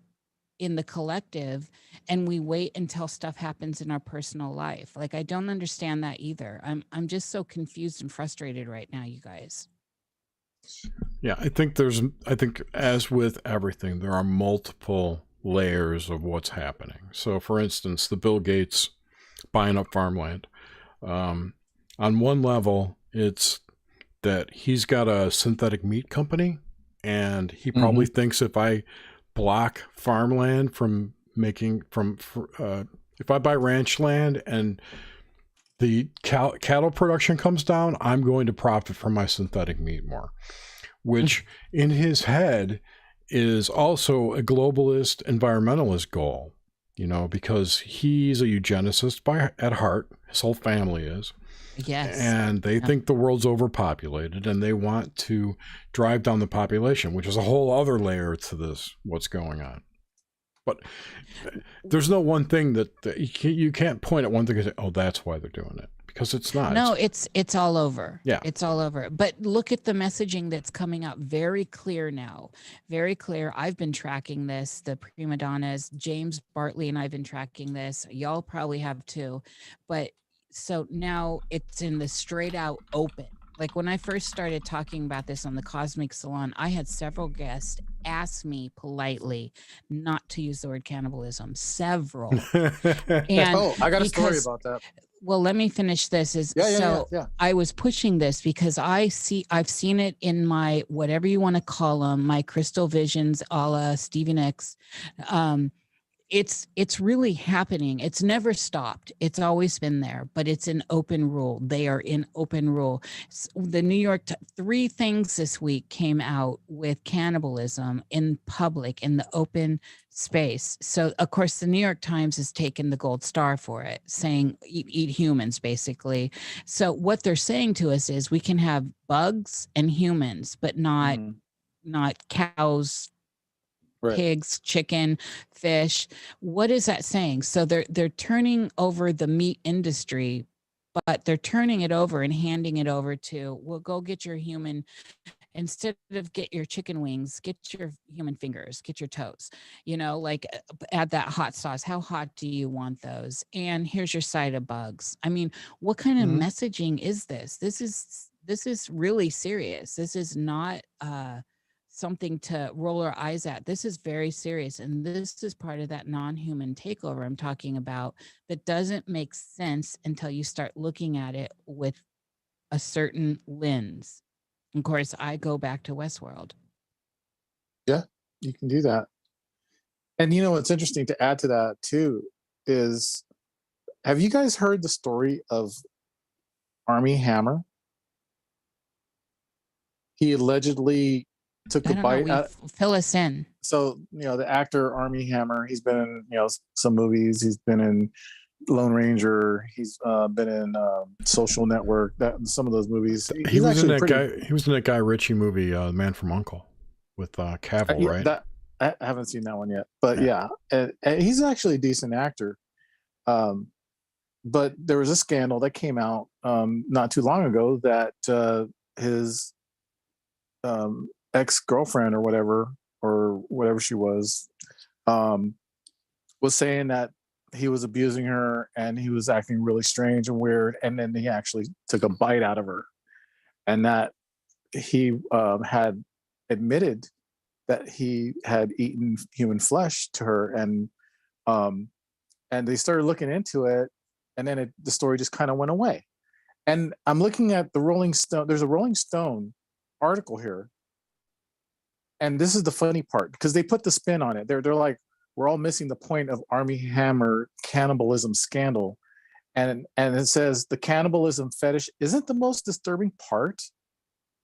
in the collective, and we wait until stuff happens in our personal life? Like, I don't understand that either. I'm just so confused and frustrated right now, you guys. Yeah, I think as with everything, there are multiple layers of what's happening. So, for instance, the Bill Gates buying up farmland. On one level, it's that he's got a synthetic meat company, and he probably thinks if I block farmland from if I buy ranch land and the cattle production comes down, I'm going to profit from my synthetic meat more, which in his head is also a globalist environmentalist goal, because he's a eugenicist at heart. His whole family is. Yes. And they think the world's overpopulated, and they want to drive down the population, which is a whole other layer to this, what's going on. But there's no one thing that you can't point at one thing and say, oh, that's why they're doing it, because it's not. No, it's all over. Yeah. It's all over. But look at the messaging that's coming out very clear now. Very clear. I've been tracking this, the prima donnas, James Bartley and I've been tracking this. Y'all probably have too. But so now it's in the straight out open. Like when I first started talking about this on the Cosmic Salon, I had several guests ask me politely not to use the word cannibalism. Several. And I got a story about that. Well, let me finish this. I was pushing this because I've seen it in my, whatever you want to call them, my crystal visions, a la Stevie Nicks. It's really happening. It's never stopped. It's always been there, but it's in open rule. They are in open rule. The New York, 3 things this week came out with cannibalism in public, in the open space. So of course the New York Times has taken the gold star for it, saying eat humans, basically. So what they're saying to us is we can have bugs and humans, but not cows, Right. pigs, chicken, fish. What is that saying? So they're turning over the meat industry, but they're turning it over and handing it over to, well, go get your human. Instead of get your chicken wings, get your human fingers, get your toes, like add that hot sauce. How hot do you want those? And here's your side of bugs. I mean, what kind of messaging is this? This is really serious. This is not something to roll our eyes at. This is very serious. And this is part of that non-human takeover I'm talking about that doesn't make sense until you start looking at it with a certain lens. Of course, I go back to Westworld. Yeah, you can do that. And what's interesting to add to that too is, have you guys heard the story of Armie Hammer? He allegedly took a bite out. Fill us in. So, the actor Armie Hammer, he's been in, some movies. He's been in Lone Ranger. He's been in Social Network. Some of those movies. He was in that guy. He was in that Guy Ritchie movie, The Man from U.N.C.L.E. with Cavill, right? I haven't seen that one yet, but yeah, and he's actually a decent actor. But there was a scandal that came out not too long ago that his ex-girlfriend or whatever she was saying that he was abusing her and he was acting really strange and weird, and then he actually took a bite out of her, and that he had admitted that he had eaten human flesh to her, and they started looking into it, and then the story just kind of went away. And I'm looking at the Rolling Stone. There's a Rolling Stone article here, and this is the funny part because they put the spin on it. They're like, we're all missing the point of Armie Hammer cannibalism scandal. And it says the cannibalism fetish isn't the most disturbing part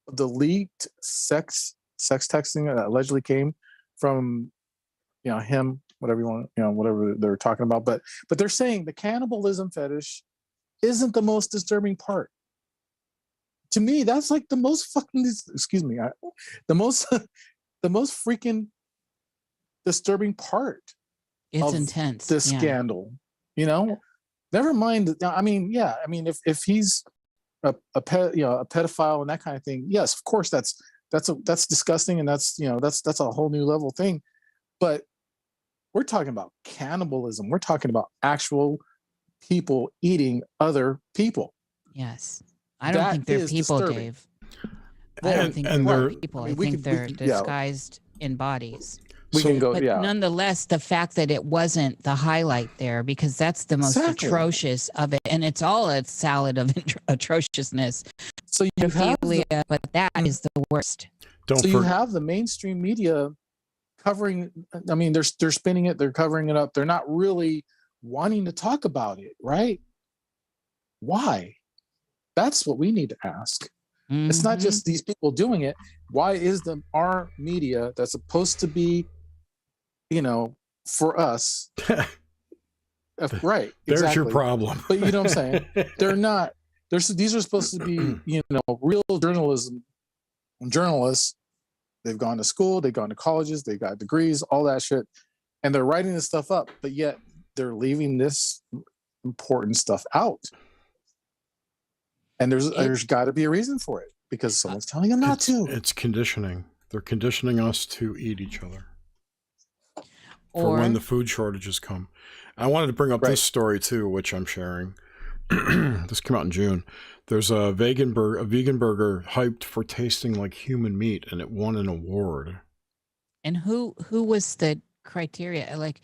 of the leaked sex texting that allegedly came from, him, whatever you want, whatever they're talking about. But they're saying the cannibalism fetish isn't the most disturbing part. To me, that's like the most fucking, the most freaking disturbing part. It's intense. This scandal, never mind. I mean, if he's a pedophile and that kind of thing, yes, of course that's disgusting, and that's a whole new level thing. But we're talking about cannibalism. We're talking about actual people eating other people. Yes, I don't think they're people, disturbing. Dave. I don't think they're people. I think they're disguised in bodies. We can go, but nonetheless, the fact that it wasn't the highlight there, because that's the most atrocious of it, and it's all a salad of atrociousness. So you have but that is the worst. You have the mainstream media covering. I mean, they're spinning it, they're covering it up. They're not really wanting to talk about it, right? Why? That's what we need to ask. Mm-hmm. It's not just these people doing it. Why is our media that's supposed to be, for us, right? There's exactly. your problem. But you know what I'm saying? They're not. These are supposed to be, real journalists. They've gone to school, they've gone to colleges, they got degrees, all that shit, and they're writing this stuff up. But yet they're leaving this important stuff out. And there's got to be a reason for it, because someone's telling them not to. It's conditioning. They're conditioning us to eat each other for when the food shortages come. I wanted to bring up this story too, which I'm sharing. This came out in June. There's a vegan burger hyped for tasting like human meat, and it won an award. And who was the criteria? Like,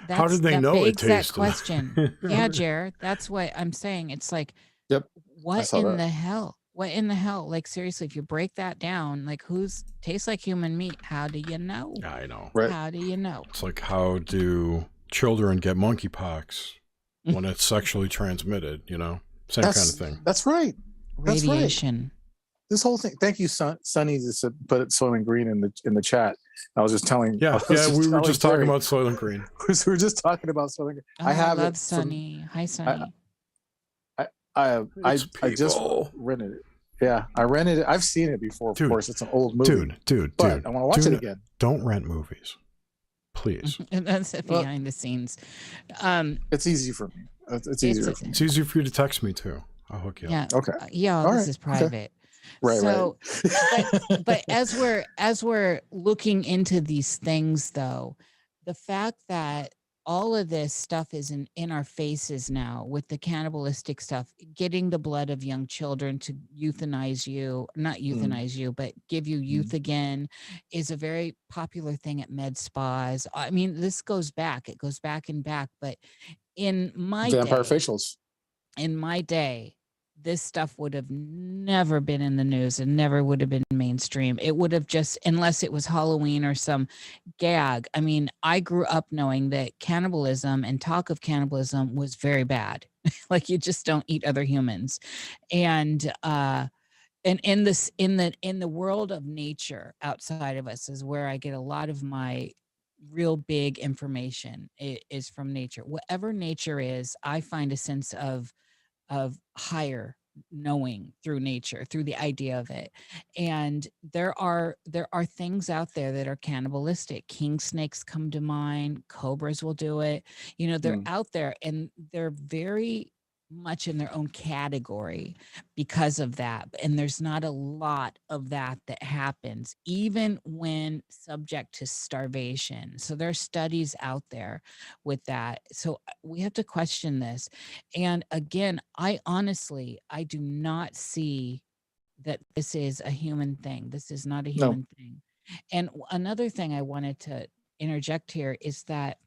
how did they know it tasted? That question. Yeah, Jared, that's what I'm saying. It's like, yep. What in the hell? What in the hell? Like, seriously, if you break that down, like, tastes like human meat? How do you know? I know. Right. How do you know? It's like, how do children get monkeypox when it's sexually transmitted? Same kind of thing. That's right. Radiation. Right. This whole thing. Thank you, Sonny, just put it Soylent Green in the chat. I was just telling. Yeah, we were just talking about Soylent Green. We were just talking about Soylent Green. Oh, I love Sonny. Hi, Sonny. I just rented it. Yeah, I rented it. I've seen it before. Of course, it's an old movie. Dude. But I want to watch it again. Don't rent movies. Please. And that's it Well- behind the scenes. It's easy for me. It's easier for me. It's easier for you to text me too. I'll hook you up. Yeah. Okay. Yeah, all All this right, is okay. private. Right. So, right. but as we're looking into these things, though, the fact that all of this stuff is in our faces now with the cannibalistic stuff, getting the blood of young children to euthanize you, not euthanize you, but give you youth again, is a very popular thing at med spas. I mean, this goes back. It goes back and back. But in my Vampire day, facials. this stuff would have never been in the news and never would have been mainstream. It would have just, unless it was Halloween or some gag. I mean, I grew up knowing that cannibalism and talk of cannibalism was very bad. Like, you just don't eat other humans. And in the world of nature outside of us is where I get a lot of my real big information is from nature. Whatever nature is, I find a sense of higher knowing through nature, through the idea of it. And there are things out there that are cannibalistic. King snakes come to mind, cobras will do it. They're out there, and they're very much in their own category because of that. And there's not a lot of that happens, even when subject to starvation. So there are studies out there with that. So we have to question this. And again, I do not see that this is a human thing. This is not a No. human thing. And another thing I wanted to interject here is that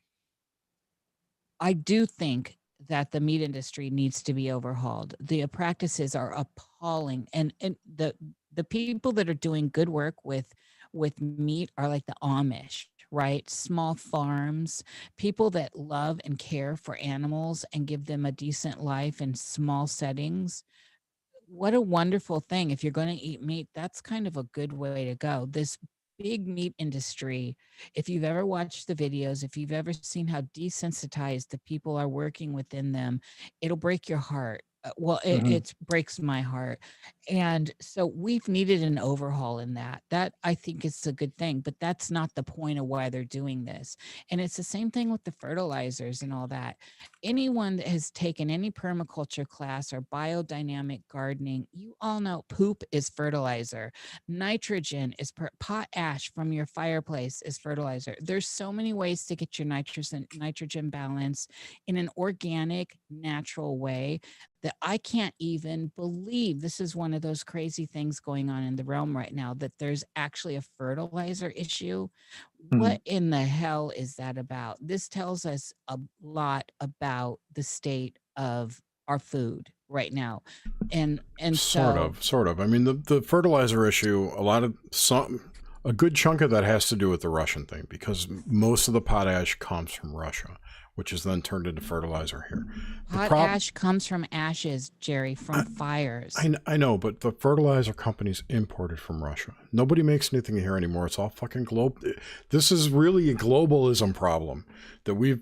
I do think that the meat industry needs to be overhauled. The practices are appalling, and the people that are doing good work with meat are like the Amish, right? Small farms, people that love and care for animals and give them a decent life in small settings. What a wonderful thing. If you're going to eat meat, that's kind of a good way to go. This big meat industry, if you've ever watched the videos, if you've ever seen how desensitized the people are working within them, it'll break your heart. It breaks my heart. And so we've needed an overhaul in that I think is a good thing, but that's not the point of why they're doing this. And it's the same thing with the fertilizers and all that. Anyone that has taken any permaculture class or biodynamic gardening, you all know poop is fertilizer. Nitrogen is pot ash from your fireplace is fertilizer. There's so many ways to get your nitrogen balance in an organic, natural way that I can't even believe. This is one of those crazy things going on in the realm right now, that there's actually a fertilizer issue. What in the hell is that about? This tells us a lot about the state of our food right now. And sort of. I mean, the fertilizer issue, a good chunk of that has to do with the Russian thing, because most of the potash comes from Russia, which is then turned into fertilizer here. Potash comes from ashes, Jerry, from fires. I know, but the fertilizer companies imported from Russia. Nobody makes anything here anymore. It's all fucking global. This is really a globalism problem, that we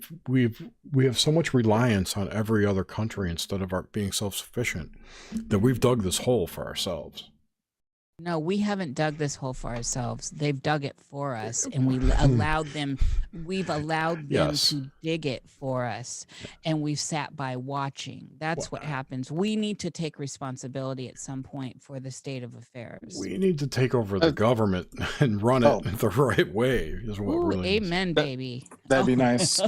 have so much reliance on every other country instead of being self-sufficient, that we've dug this hole for ourselves. No, we haven't dug this hole for ourselves. They've dug it for us, and we've allowed them Yes. to dig it for us, and we've sat by watching. That's what happens. We need to take responsibility at some point for the state of affairs. We need to take over the government and run it the right way, is what really amen, is. baby. That'd be nice.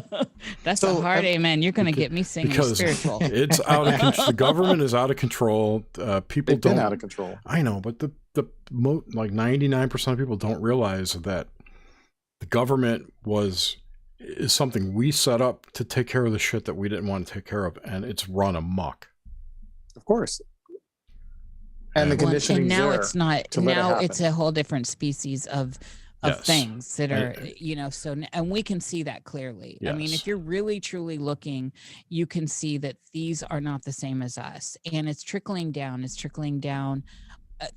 That's a hard amen. You're going to get me singing Because spiritual. it's out of control. The government is out of control. People They've don't been out of control. I know, but like 99% of people don't realize that the government is something we set up to take care of the shit that we didn't want to take care of, and it's run amok. Of course. And the conditioning. And now it's not. Now it's happen. a whole different species of Yes. things that are, so, and we can see that clearly. I mean, Yes. if you're really truly looking, you can see that these are not the same as us, and it's trickling down. It's trickling down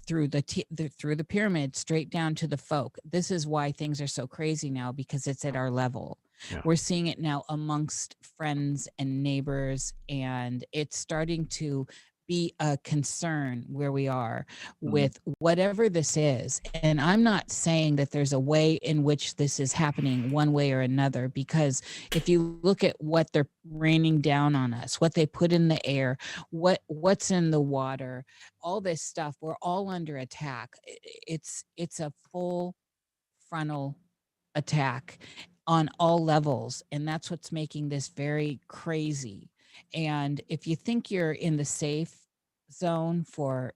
through the pyramid straight down to the folk. This is why things are so crazy now, because it's at our level. Yeah. We're seeing it now amongst friends and neighbors, and it's starting to be a concern where we are with whatever this is. And I'm not saying that there's a way in which this is happening one way or another, because if you look at what they're raining down on us, what they put in the air, what's in the water, all this stuff, we're all under attack. It's a full frontal attack on all levels, and that's what's making this very crazy. And if you think you're in the safe zone for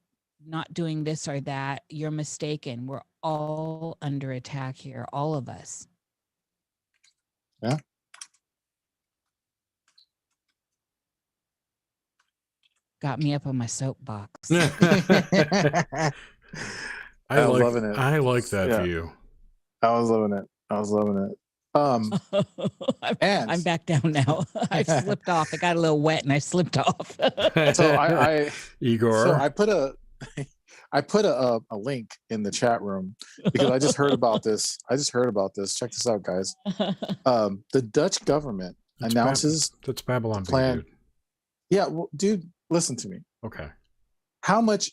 not doing this or that, you're mistaken. We're all under attack here, all of us. Yeah. Got me up on my soapbox. I was loving it. I like that view. I was loving it. I'm back down now. I slipped off. I got a little wet and I slipped off. So I Igor. So I put a link in the chat room because I just heard about this. Check this out, guys. The Dutch government announces that's Babylon plan. Dude. Yeah, well, dude, listen to me. Okay. How much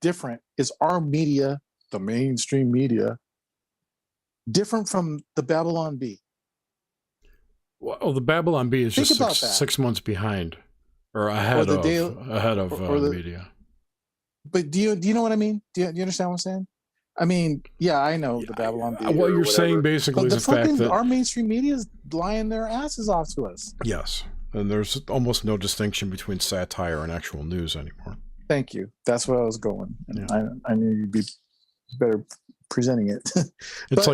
different is our media, the mainstream media, different from the Babylon Bee? Well, the Babylon Bee is just 6 months behind or ahead of media. But do you know what I mean? Do you understand what I'm saying? I mean, yeah, I know the Babylon Bee. What you're saying basically is the fact that our mainstream media is lying their asses off to us. Yes, and there's almost no distinction between satire and actual news anymore. Thank you. That's where I was going. And yeah. I knew you'd be better presenting it. It's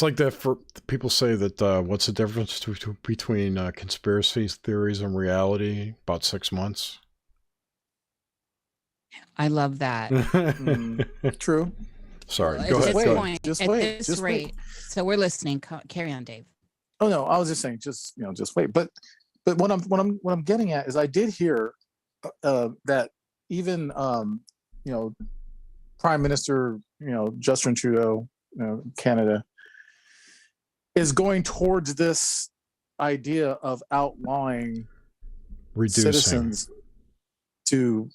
like that for people say that what's the difference between conspiracy theories and reality? About 6 months. I love that. True. Sorry. Well, go ahead. At this rate. So we're listening. Carry on, Dave. Oh no, I was just saying, just wait. But what I'm getting at is I did hear that even Prime Minister Justin Trudeau, Canada, is going towards this idea of outlawing citizens to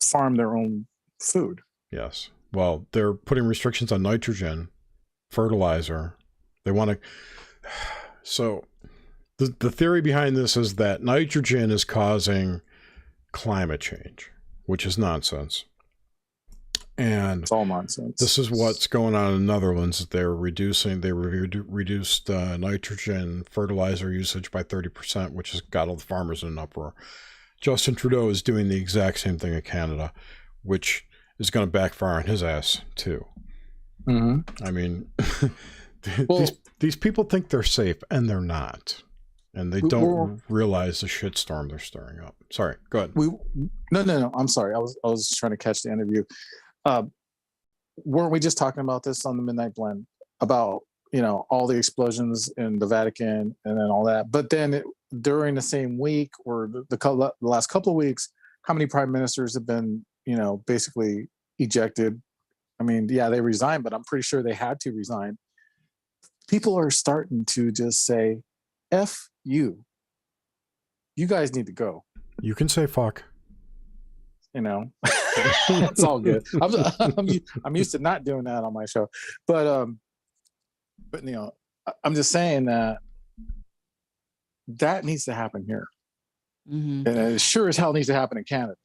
farm their own food. Yes. Well, they're putting restrictions on nitrogen, fertilizer. They want to. So the theory behind this is that nitrogen is causing climate change, which is nonsense. And it's all nonsense. This is what's going on in the Netherlands. They reduced nitrogen fertilizer usage by 30%, which has got all the farmers in an uproar. Justin Trudeau is doing the exact same thing in Canada, which is going to backfire on his ass too. Mm-hmm. I mean, these people think they're safe, and they're not, and they don't realize the shitstorm they're stirring up. Sorry, go ahead. No. I'm sorry. I was trying to catch the interview. Weren't we just talking about this on the Midnight Blend about all the explosions in the Vatican and then all that? But then during the same week or the last couple of weeks, how many prime ministers have been basically ejected? I mean, yeah, they resigned, but I'm pretty sure they had to resign. People are starting to just say, "F you. You guys need to go." You can say fuck. It's all good. I'm used to not doing that on my show, but I'm just saying that needs to happen here, and it sure as hell needs to happen in Canada.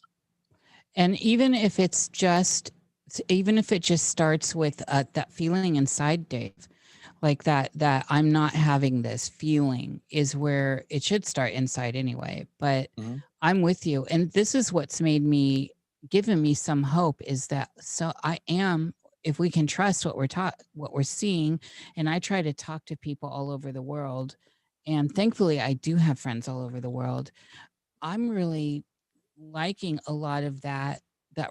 And even if it just starts with that feeling inside, Dave, like that I'm not having this feeling is where it should start inside anyway. But I'm with you, and this is what's given me some hope is that if we can trust what we're seeing, and I try to talk to people all over the world, and thankfully I do have friends all over the world. I'm really liking a lot of that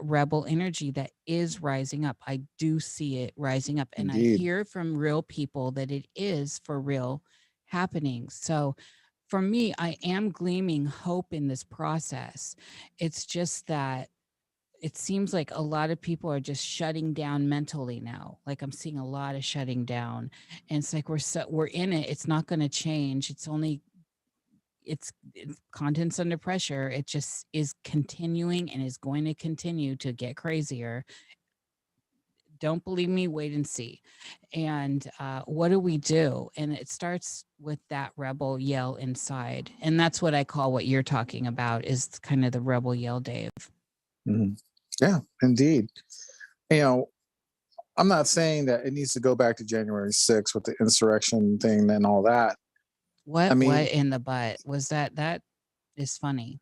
rebel energy that is rising up. I do see it rising up, and Indeed. I hear from real people that it is for real happening. So for me, I am gleaming hope in this process. It's just that it seems like a lot of people are just shutting down mentally now. Like I'm seeing a lot of shutting down, and it's like we're in it. It's not going to change. It's only, it's contents under pressure. It just is continuing and is going to continue to get crazier. Don't believe me, wait and see. And what do we do? And it starts with that rebel yell inside. And that's what I call what you're talking about, is kind of the rebel yell, Dave. Mhm. Yeah, indeed. You know, I'm not saying that it needs to go back to January 6th with the insurrection thing and all that. What I mean, in the butt was that? That is funny.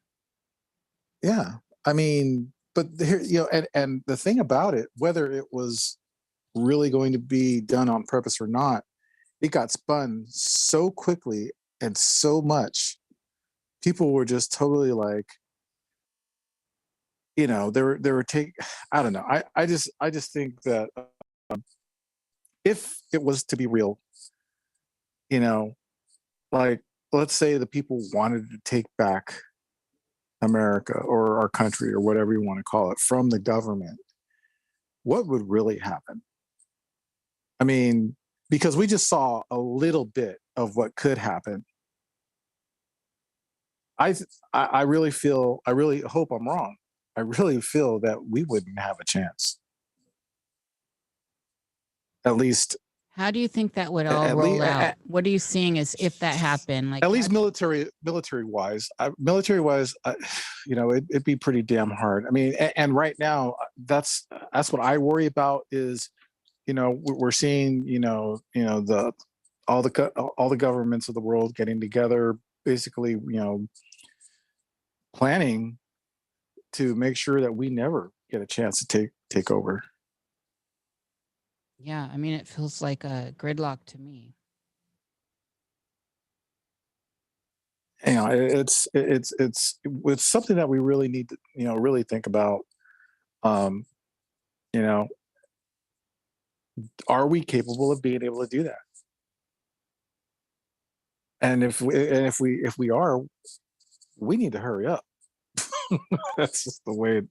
yeah. I mean, but here, you know, and the thing about it, whether it was really going to be done on purpose or not, it got spun so quickly and so much. People were just totally like, you know, they were take. I don't know. I just think that if it was to be real, you know, like let's say the people wanted to take back America or our country or whatever you want to call it from the government, what would really happen? I mean, because we just saw a little bit of what could happen. I really feel, I really hope I'm wrong. I really feel that we wouldn't have a chance. At least, How do you think that would all at roll least, out? What are you seeing as if that happened? Like, at least military wise, you know, it'd be pretty damn hard. I mean, and right now, that's what I worry about is, you know, we're seeing, you know, all the governments of the world getting together, basically, you know, planning to make sure that we never get a chance to take over. yeah, I mean, it feels like a gridlock to me. You know, it's something that we really need to, you know, really think about. You know, are we capable of being able to do that? And if we are, we need to hurry up. That's just the way.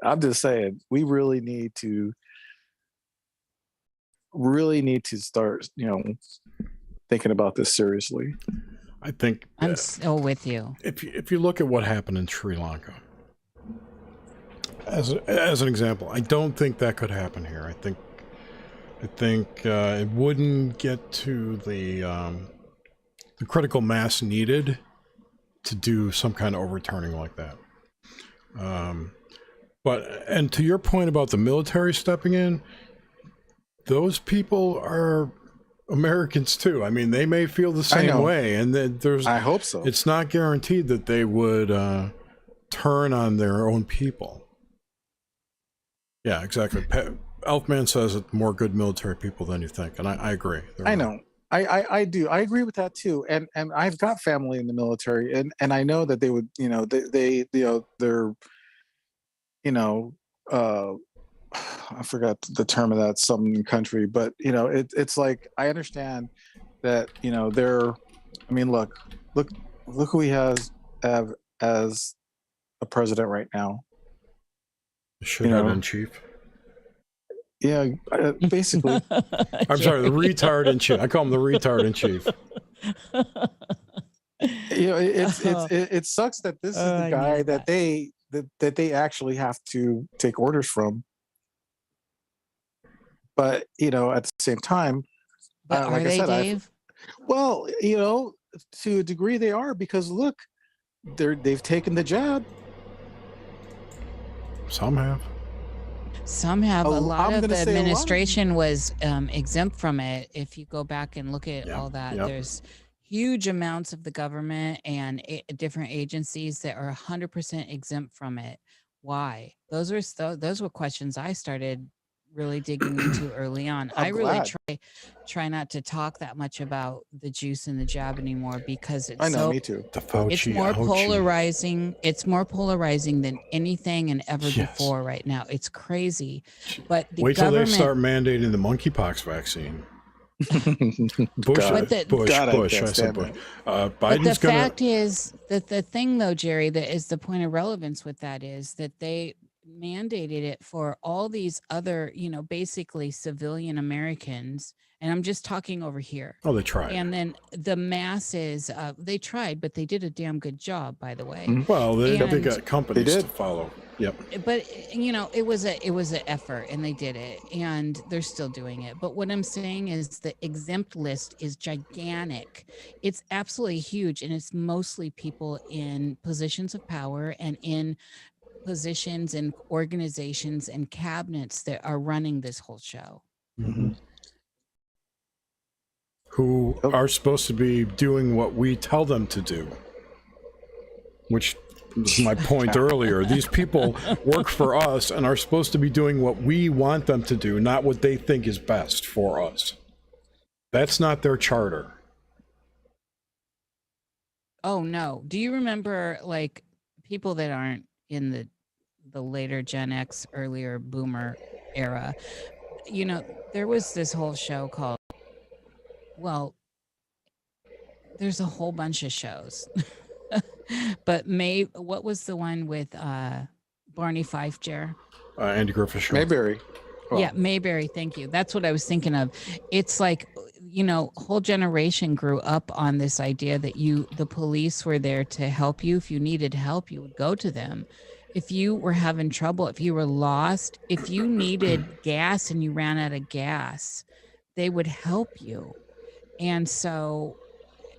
I'm just saying, we really need to start, you know, thinking about this seriously. I think I'm so with you. if you look at what happened in Sri Lanka as an example, I don't think that could happen here. I think it wouldn't get to the critical mass needed to do some kind of overturning like that. And to your point about the military stepping in, those people are Americans too. I mean, they may feel the same way, and I hope so. It's not guaranteed that they would turn on their own people. Yeah, exactly. Elfman says it's more good military people than you think, and I agree. I know. I do. I agree with that too. And I've got family in the military, and I know that they would, you know, they you know, they're, you know, I forgot the term of that, some country, but you know, it's like, I understand that, you know, they're, I mean, look who we have as a president right now. Shithead in chief. Yeah, basically. I'm sorry, the retard in chief. I call him the retard in chief. You know, it sucks that this is the guy that they actually have to take orders from. But you know, at the same time, but like are I said, Dave? Well, you know, to a degree they are, because look, they've taken the jab. Some have. Some have. A lot of the say a lot of administration was exempt from it. If you go back and look at all that, Yep. there's huge amounts of the government and different agencies that are 100% exempt from it. Why? Those were questions I started really digging into early on. I really try not to talk that much about the juice and the jab anymore, because it's me too. The Fauci, it's more polarizing. It's more polarizing than anything and ever before right now. It's crazy. But the wait till they start mandating the monkeypox vaccine. Bush. I said Bush. But the fact is that the thing, though, Jerry, that is the point of relevance with that is that mandated it for all these other, basically civilian Americans. And I'm just talking over here. Oh, they tried. And then the masses, they tried, but they did a damn good job, by the way. Well, they And- got companies to follow. Yep. But it was an effort, and they did it, and they're still doing it. But what I'm saying is the exempt list is gigantic. It's absolutely huge, and it's mostly people in positions of power and in positions and organizations and cabinets that are running this whole show. Mm-hmm. Who are supposed to be doing what we tell them to do, which was my point earlier. These people work for us and are supposed to be doing what we want them to do, not what they think is best for us. That's not their charter. Oh no. Do you remember, like, people that aren't in the later Gen X, earlier boomer era? There was this whole show called, well, there's a whole bunch of shows. But what was the one with Barney Fife, Jer? Andy Griffith Show. Mayberry. Well, Yeah, Mayberry. Thank you. That's what I was thinking of. It's like, whole generation grew up on this idea that the police were there to help you. If you needed help, you would go to them. If you were having trouble, if you were lost, if you needed gas and you ran out of gas, they would help you. And so,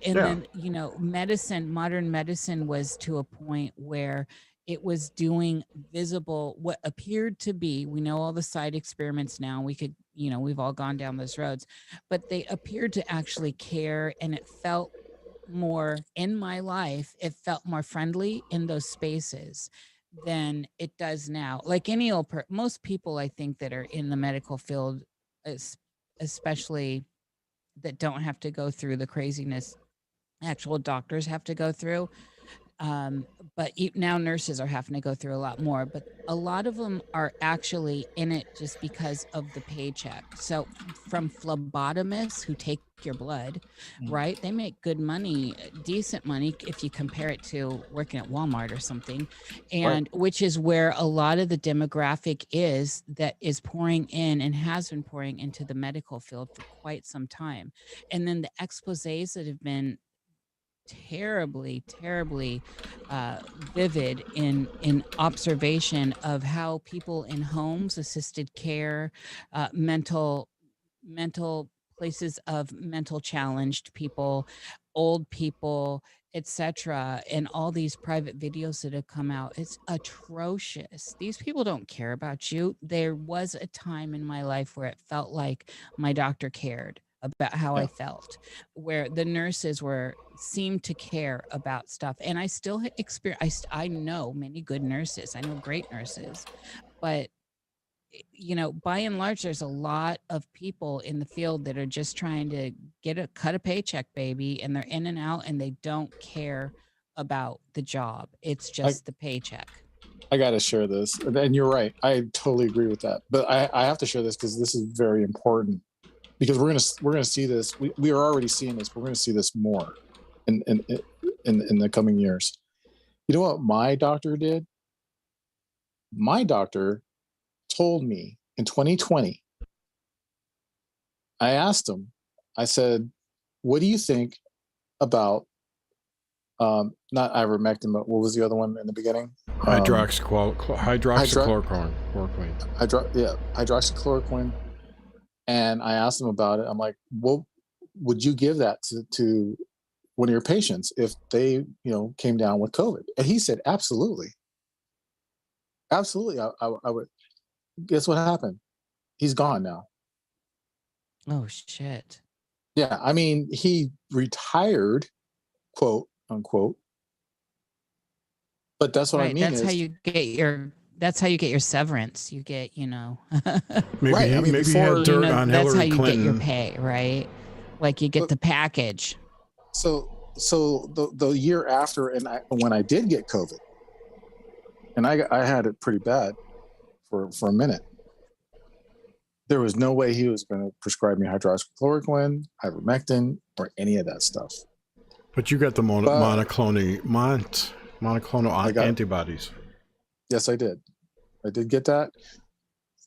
then, modern medicine was to a point where it was doing visible, what appeared to be, we know all the side experiments now, we could, we've all gone down those roads, but they appeared to actually care. And it felt more, in my life, it felt more friendly in those spaces than it does now. Like any most people, I think, that are in the medical field, especially that don't have to go through the craziness actual doctors have to go through. But now nurses are having to go through a lot more, but a lot of them are actually in it just because of the paycheck. So from phlebotomists who take your blood, right? They make good money, decent money, if you compare it to working at Walmart or something. And which is where a lot of the demographic is that is pouring in and has been pouring into the medical field for quite some time. And then the exposés that have been terribly vivid in observation of how people in homes, assisted care, mental places of mental challenged people, old people, etc., and all these private videos that have come out, it's atrocious. These people don't care about you. There was a time in my life where it felt like my doctor cared about how I felt, where the nurses seemed to care about stuff. And I still experience, I know many good nurses, I know great nurses, but by and large, there's a lot of people in the field that are just trying to cut a paycheck, baby, and they're in and out, and they don't care about the job. It's just the paycheck. I got to share this, and you're right. I totally agree with that. But I have to share this because this is very important. Because we're gonna see this. We are already seeing this, but we're gonna see this more in the coming years. You know what my doctor did? My doctor told me in 2020. I asked him. I said, "What do you think about not ivermectin, but what was the other one in the beginning? Hydroxychloroquine. Hydroxychloroquine." And I asked him about it. I'm like, "What would you give that to one of your patients if they, came down with COVID?" And he said, "Absolutely, absolutely. I would." Guess what happened? He's gone now. Oh shit! Yeah, I mean, he retired, quote unquote. But that's what I mean. That's how you get your. That's how you get your severance. You get, Maybe, right. I mean, maybe he had dirt on that's Hillary how you Clinton. get your pay, right? Like you get the package. So the year after, and when I did get COVID, and I had it pretty bad for a minute. There was no way he was going to prescribe me hydroxychloroquine, ivermectin, or any of that stuff. But you got the monoclonal antibodies. Yes, I did. I did get that.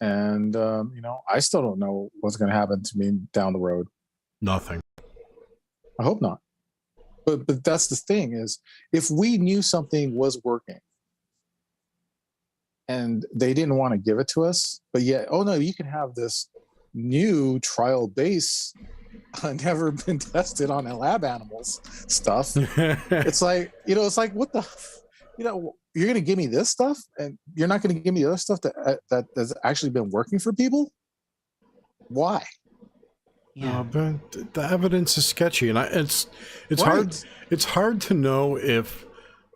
And, you know, I still don't know what's going to happen to me down the road. Nothing. I hope not. But that's the thing is, if we knew something was working and they didn't want to give it to us, but yet, oh no, you can have this new trial base, never been tested on lab animals stuff. It's like, you know, it's like, what the, you know, you're going to give me this stuff and you're not going to give me the other stuff that has actually been working for people? Why? Yeah, but the evidence is sketchy, and it's Right. hard. It's hard to know if,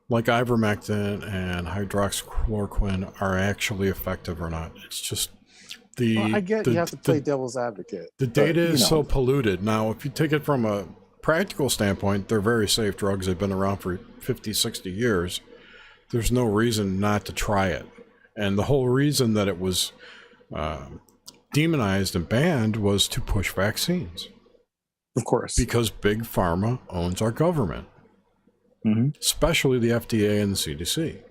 like, ivermectin and hydroxychloroquine are actually effective or not. It's just Well, I get you have to play devil's advocate. The but, data you is know, so polluted. Now, if you take it from a practical standpoint, they're very safe drugs. They've been around for 50, 60 years. There's no reason not to try it. And the whole reason that it was demonized and banned was to push vaccines. Of course. Because big pharma owns our government, especially the FDA and the CDC.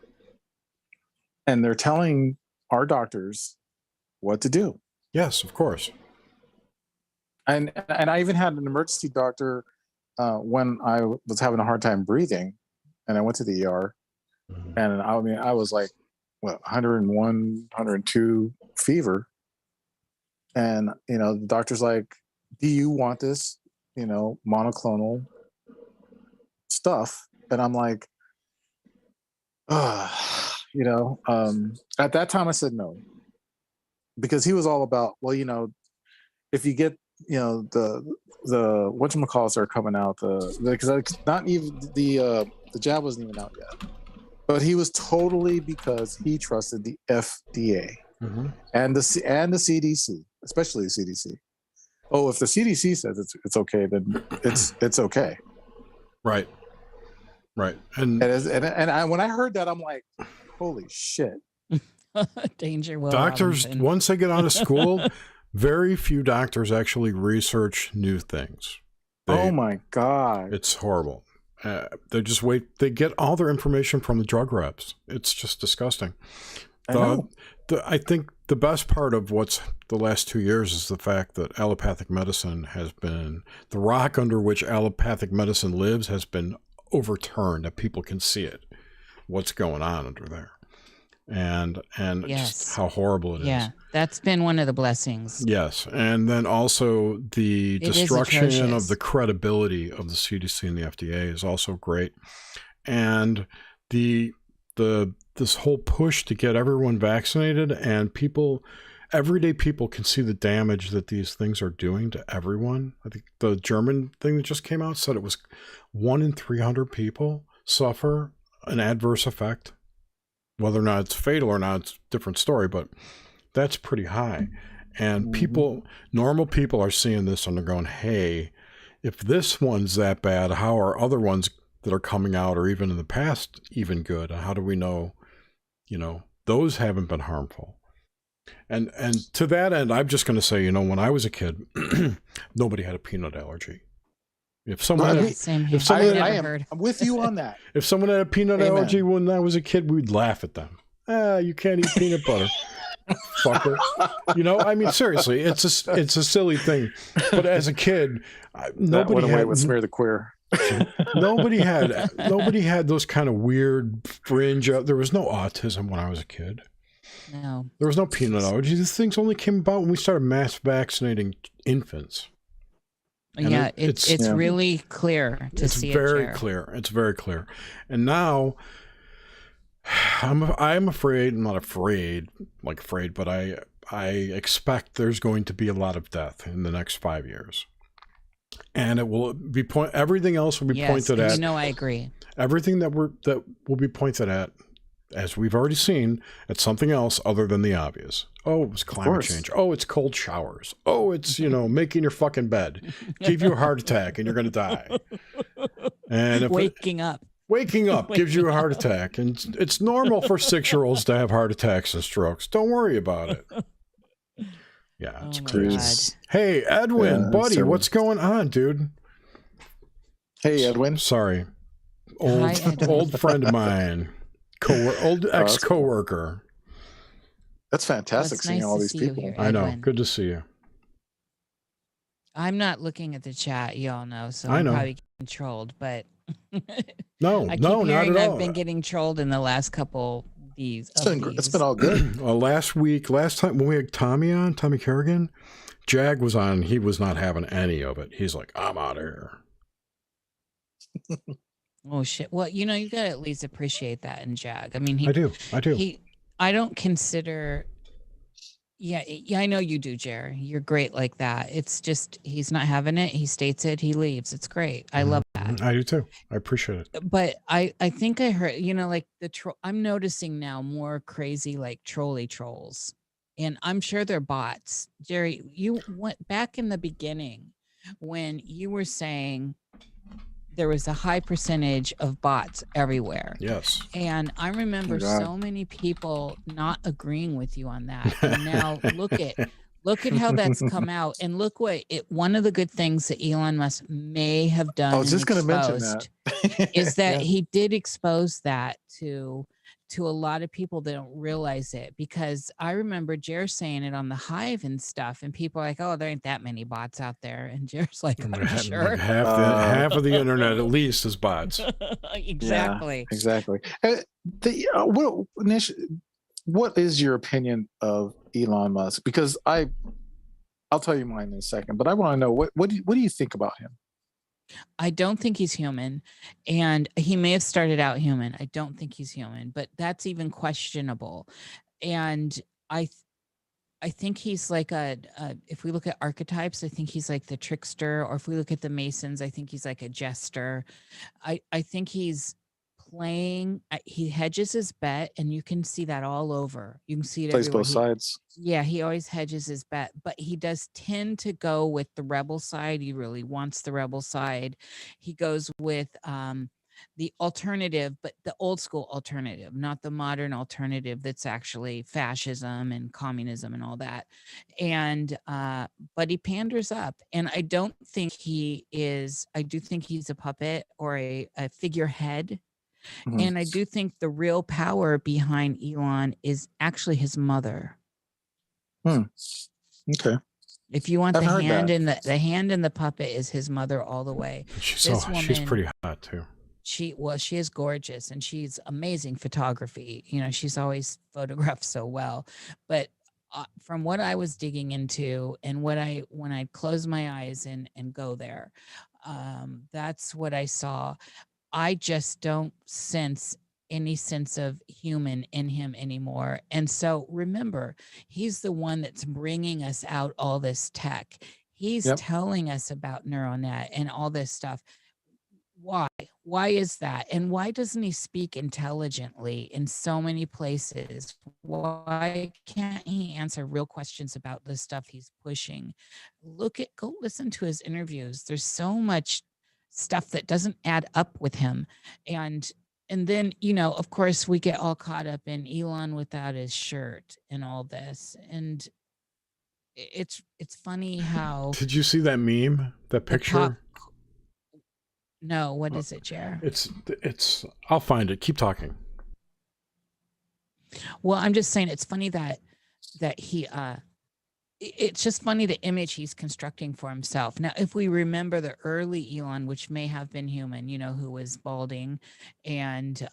And they're telling our doctors what to do. Yes, of course. And I even had an emergency doctor when I was having a hard time breathing, and I went to the ER, and I mean, I was like, what, 101, 102 fever. And, you know, the doctor's like, do you want this, you know, monoclonal stuff? And I'm like, you know, at that time I said no, because he was all about, well, you know, if you get, you know, the whatchamacallits are coming out, because not even the jab wasn't even out yet, but he was totally, because he trusted the FDA and the CDC, especially the CDC. Oh, if the CDC says it's okay, then it's okay. Right. And when I heard that, I'm like, holy shit. Danger. Will doctors, Robinson. once they get out of school, very few doctors actually research new things. Oh my God. It's horrible. They just wait. They get all their information from the drug reps. It's just disgusting. I think the best part of what's the last 2 years is the fact that allopathic medicine has been, the rock under which allopathic medicine lives has been overturned, that people can see it, what's going on under there. And just how horrible it is. Yeah, that's been one of the blessings. Yes, and then also the destruction of atrocious. the credibility of the CDC and the FDA is also great. And this whole push to get everyone vaccinated, and everyday people can see the damage that these things are doing to everyone. I think the German thing that just came out said it was 1 in 300 people suffer an adverse effect. Whether or not it's fatal or not, it's a different story, but that's pretty high. And normal people are seeing this and they're going, hey, if this one's that bad, how are other ones that are coming out, or even in the past, even good? How do we know, you know, those haven't been harmful? And to that end, I'm just going to say, you know, when I was a kid, nobody had a peanut allergy. If someone, I'm with you on that. If someone had a peanut allergy when I was a kid, we'd laugh at them. You can't eat peanut butter, fucker. You know, I mean, seriously, it's a silly thing. But as a kid, nobody would smear the queer. nobody had those kind of weird fringe. There was no autism when I was a kid. No, there was no peanut allergy. These things only came about when we started mass vaccinating infants. And yeah, it's really clear to see. It's very clear. It's very clear. And now I'm afraid. I'm not afraid, but I expect there's going to be a lot of death in the next 5 years. And it will be everything else will be pointed at. You know, I agree. Everything that will be pointed at, as we've already seen, at something else other than the obvious. Oh, it was climate change. Oh, it's cold showers. Oh, it's, you know, making your fucking bed, give you a heart attack and you're going to die. And if waking up gives you a heart attack, and it's normal for 6-year-olds to have heart attacks and strokes. Don't worry about it. Yeah, it's crazy. Hey, Edwin, buddy, what's going on, dude? Hey, Edwin. Sorry, old friend of mine, old ex-coworker. That's fantastic it's seeing nice all to these see you people. here, I know. Edwin. Good to see you. I'm not looking at the chat, y'all know, so I I'm know. probably getting trolled, but No, I keep no, not hearing at I've all. been getting trolled in the last couple these. It's been all good. Last time when we had Tommy on, Tommy Kerrigan, Jag was on. He was not having any of it. He's like, I'm out of here. Oh shit. Well, you gotta at least appreciate that in Jag. I mean, I do. I don't consider. Yeah, I know you do, Jerry. You're great like that. It's just he's not having it. He states it. He leaves. It's great. I love that. I do too. I appreciate it. But I think I heard like the I'm noticing now more crazy like trolley trolls, and I'm sure they're bots. Jerry, you went back in the beginning when you were saying there was a high percentage of bots everywhere. Yes. And I remember so many people not agreeing with you on that. And now look at how that's come out. And look what one of the good things that Elon Musk may have done. I was just going to mention that. Is that he did expose that to a lot of people that don't realize it, because I remember Jer saying it on the Hive and stuff, and people are like, "Oh, there ain't that many bots out there," and Jer's like, "I'm sure half of the internet at least is bots." Exactly. Yeah, exactly. What is your opinion of Elon Musk? Because I'll tell you mine in a second, but I want to know what do you think about him? I don't think he's human, and he may have started out human. I don't think he's human, but that's even questionable. And I think he's like if we look at archetypes, I think he's like the trickster, or if we look at the Masons, I think he's like a jester. I think he's playing, he hedges his bet, and you can see that all over. You can see it Plays everywhere. both sides. Yeah, he always hedges his bet, but he does tend to go with the rebel side. He really wants the rebel side. He goes with the alternative, but the old school alternative, not the modern alternative that's actually fascism and communism and all that. And but he panders up, and I don't think he is. I do think he's a puppet or a figurehead. Mm-hmm. And I do think the real power behind Elon is actually his mother. Okay. If you want the hand in the hand in the puppet is his mother all the way. She's pretty hot too. She is gorgeous, and she's amazing photography. She's always photographed so well. But from what I was digging into, and when I close my eyes and go there, that's what I saw. I just don't sense any sense of human in him anymore. And so remember, he's the one that's bringing us out all this tech. He's telling us about neural net and all this stuff. Why is that? And why doesn't he speak intelligently in so many places? Why can't he answer real questions about the stuff he's pushing? Go listen to his interviews. There's so much stuff that doesn't add up with him. And then, of course, we get all caught up in Elon without his shirt and all this. And it's funny how... Did you see that meme, that picture? No, what is it, Jer? It's I'll find it. Keep talking. Well, I'm just saying it's funny that he... it's just funny the image he's constructing for himself. Now, if we remember the early Elon, which may have been human, who was balding and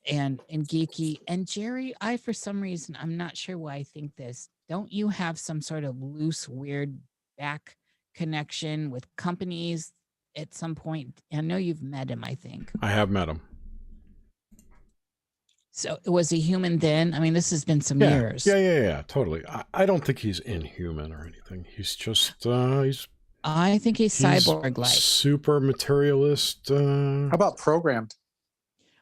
geeky, and Jerry, for some reason, I'm not sure why I think this. Don't you have some sort of loose, weird back connection with companies at some point? I know you've met him, I think. I have met him. So was he human then? I mean, this has been some years. Yeah, totally. I don't think he's inhuman or anything. He's just, I think he's cyborg-like. Super materialist. How about programmed?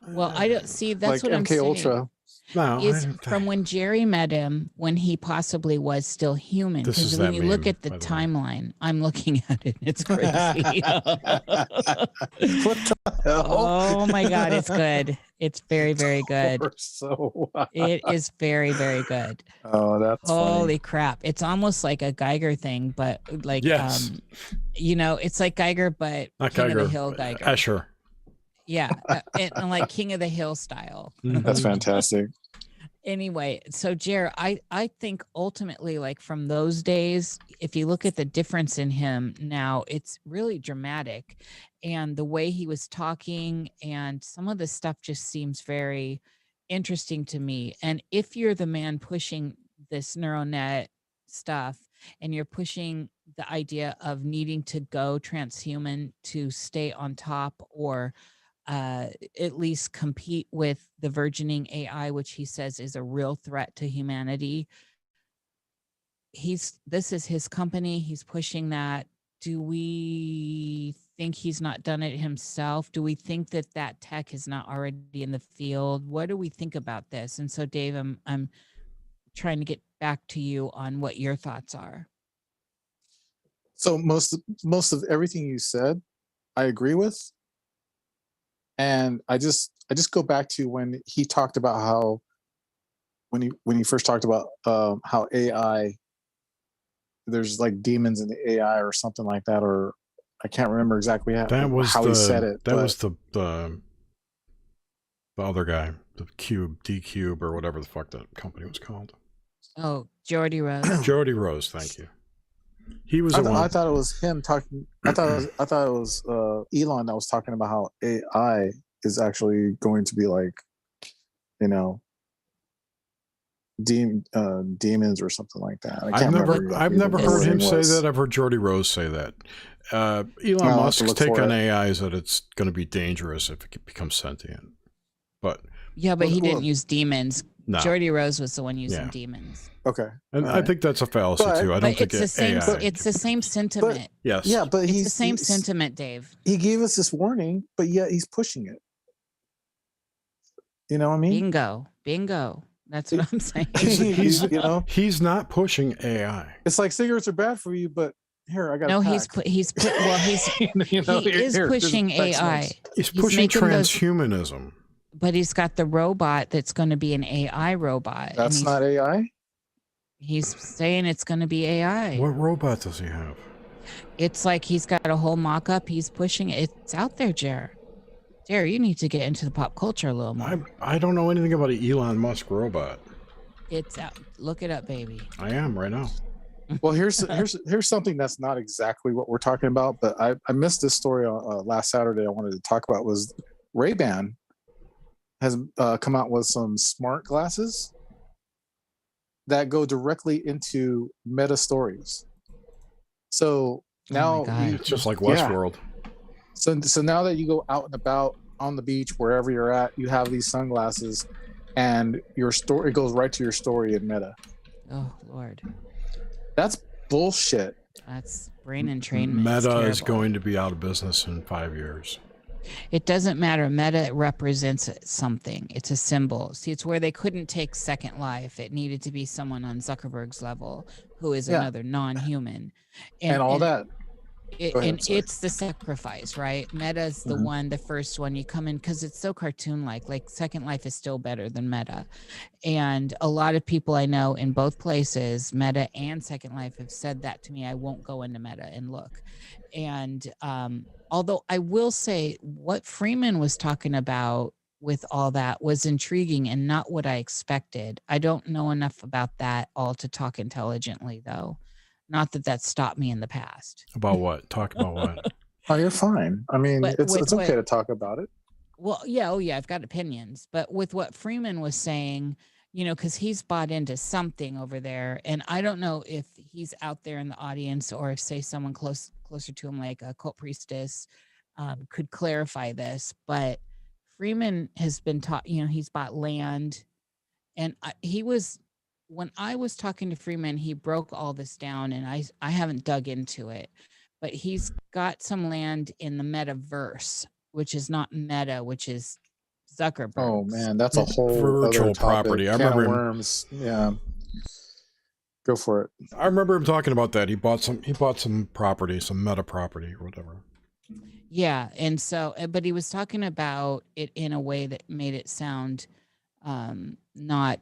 Well, I don't see. That's like what I'm MK saying. Ultra. No, is from when Jerry met him, when he possibly was still human. Because when you look at the timeline, I'm looking at it. It's crazy. What the hell? Oh my God, it's good. It's very, very good. It is very, very good. Oh, that's holy crap! It's almost like a Geiger thing, but like it's like Geiger, but not King Geiger, of the Hill Geiger. Escher. Yeah, and like King of the Hill style. That's fantastic. Anyway, so Jer, I think ultimately, like from those days, if you look at the difference in him now, it's really dramatic. And the way he was talking and some of the stuff just seems very interesting to me. And if you're the man pushing this neural net stuff and you're pushing the idea of needing to go transhuman to stay on top or at least compete with the burgeoning AI, which he says is a real threat to humanity. This is his company. He's pushing that. Do we think he's not done it himself? Do we think that that tech is not already in the field? What do we think about this? And so, Dave, I'm trying to get back to you on what your thoughts are. So most of everything you said, I agree with. And I just go back to when he talked about how when he first talked about how AI, there's like demons in the AI or something like that, or I can't remember exactly how he said it. That was the other guy, the D Cube or whatever the fuck that company was called. Oh, Jordy Rose. Jordy Rose, thank you. He was I thought it was him talking. I thought it was Elon that was talking about how AI is actually going to be like, you know, demons or something like that. I've never heard him say that. I've heard Jordy Rose say that. Elon Musk's take on AI is that it's going to be dangerous if it becomes sentient. But yeah, but he didn't use demons. No. Jordy Rose was the one using demons. Okay, and I think that's a fallacy too. I don't think it's the same. It's the same sentiment. Yes. Yeah, but it's the same sentiment, Dave. He gave us this warning, but yet he's pushing it. You know what I mean? Bingo. That's what I'm saying. He's not pushing AI. It's like cigarettes are bad for you, but here I got. No, he's pushing AI. He's pushing transhumanism. But he's got the robot that's going to be an AI robot. That's not AI? He's saying it's going to be AI. What robot does he have? It's like he's got a whole mock-up. He's pushing it. It's out there, Jer. Jer, you need to get into the pop culture a little more. I don't know anything about an Elon Musk robot. It's out. Look it up, baby. I am right now. Well, here's something that's not exactly what we're talking about, but I missed this story last Saturday. I wanted to talk about was Ray-Ban has come out with some smart glasses that go directly into meta stories. So now it's just like Westworld. Yeah. So now that you go out and about on the beach, wherever you're at, you have these sunglasses and your story goes right to your story in meta. Oh, Lord. That's bullshit. That's brain entrainment. Meta is going to be out of business in 5 years. It doesn't matter. Meta represents something. It's a symbol. See, it's where they couldn't take Second Life. It needed to be someone on Zuckerberg's level who is another non-human. And all that. It's the sacrifice, right? Meta's the one, the first one you come in because it's so cartoon-like. Like Second Life is still better than Meta. And a lot of people I know in both places, Meta and Second Life, have said that to me. I won't go into Meta and look. And although I will say what Freeman was talking about with all that was intriguing and not what I expected. I don't know enough about that all to talk intelligently, though. Not that stopped me in the past. About what? Talk about what? Oh, you're fine. I mean, it's okay to talk about it. Well, yeah. Oh, yeah. I've got opinions. But with what Freeman was saying, because he's bought into something over there. And I don't know if he's out there in the audience or if, say, someone closer to him, like a cult priestess, could clarify this. But Freeman has been taught, he's bought land. And when I was talking to Freeman, he broke all this down, and I haven't dug into it, but he's got some land in the metaverse, which is not Meta, which is Zuckerberg. Oh man, that's a whole virtual property. I remember worms. Yeah, go for it. I remember him talking about that. He bought some property, some Meta property or whatever. Yeah, and so, but he was talking about it in a way that made it sound not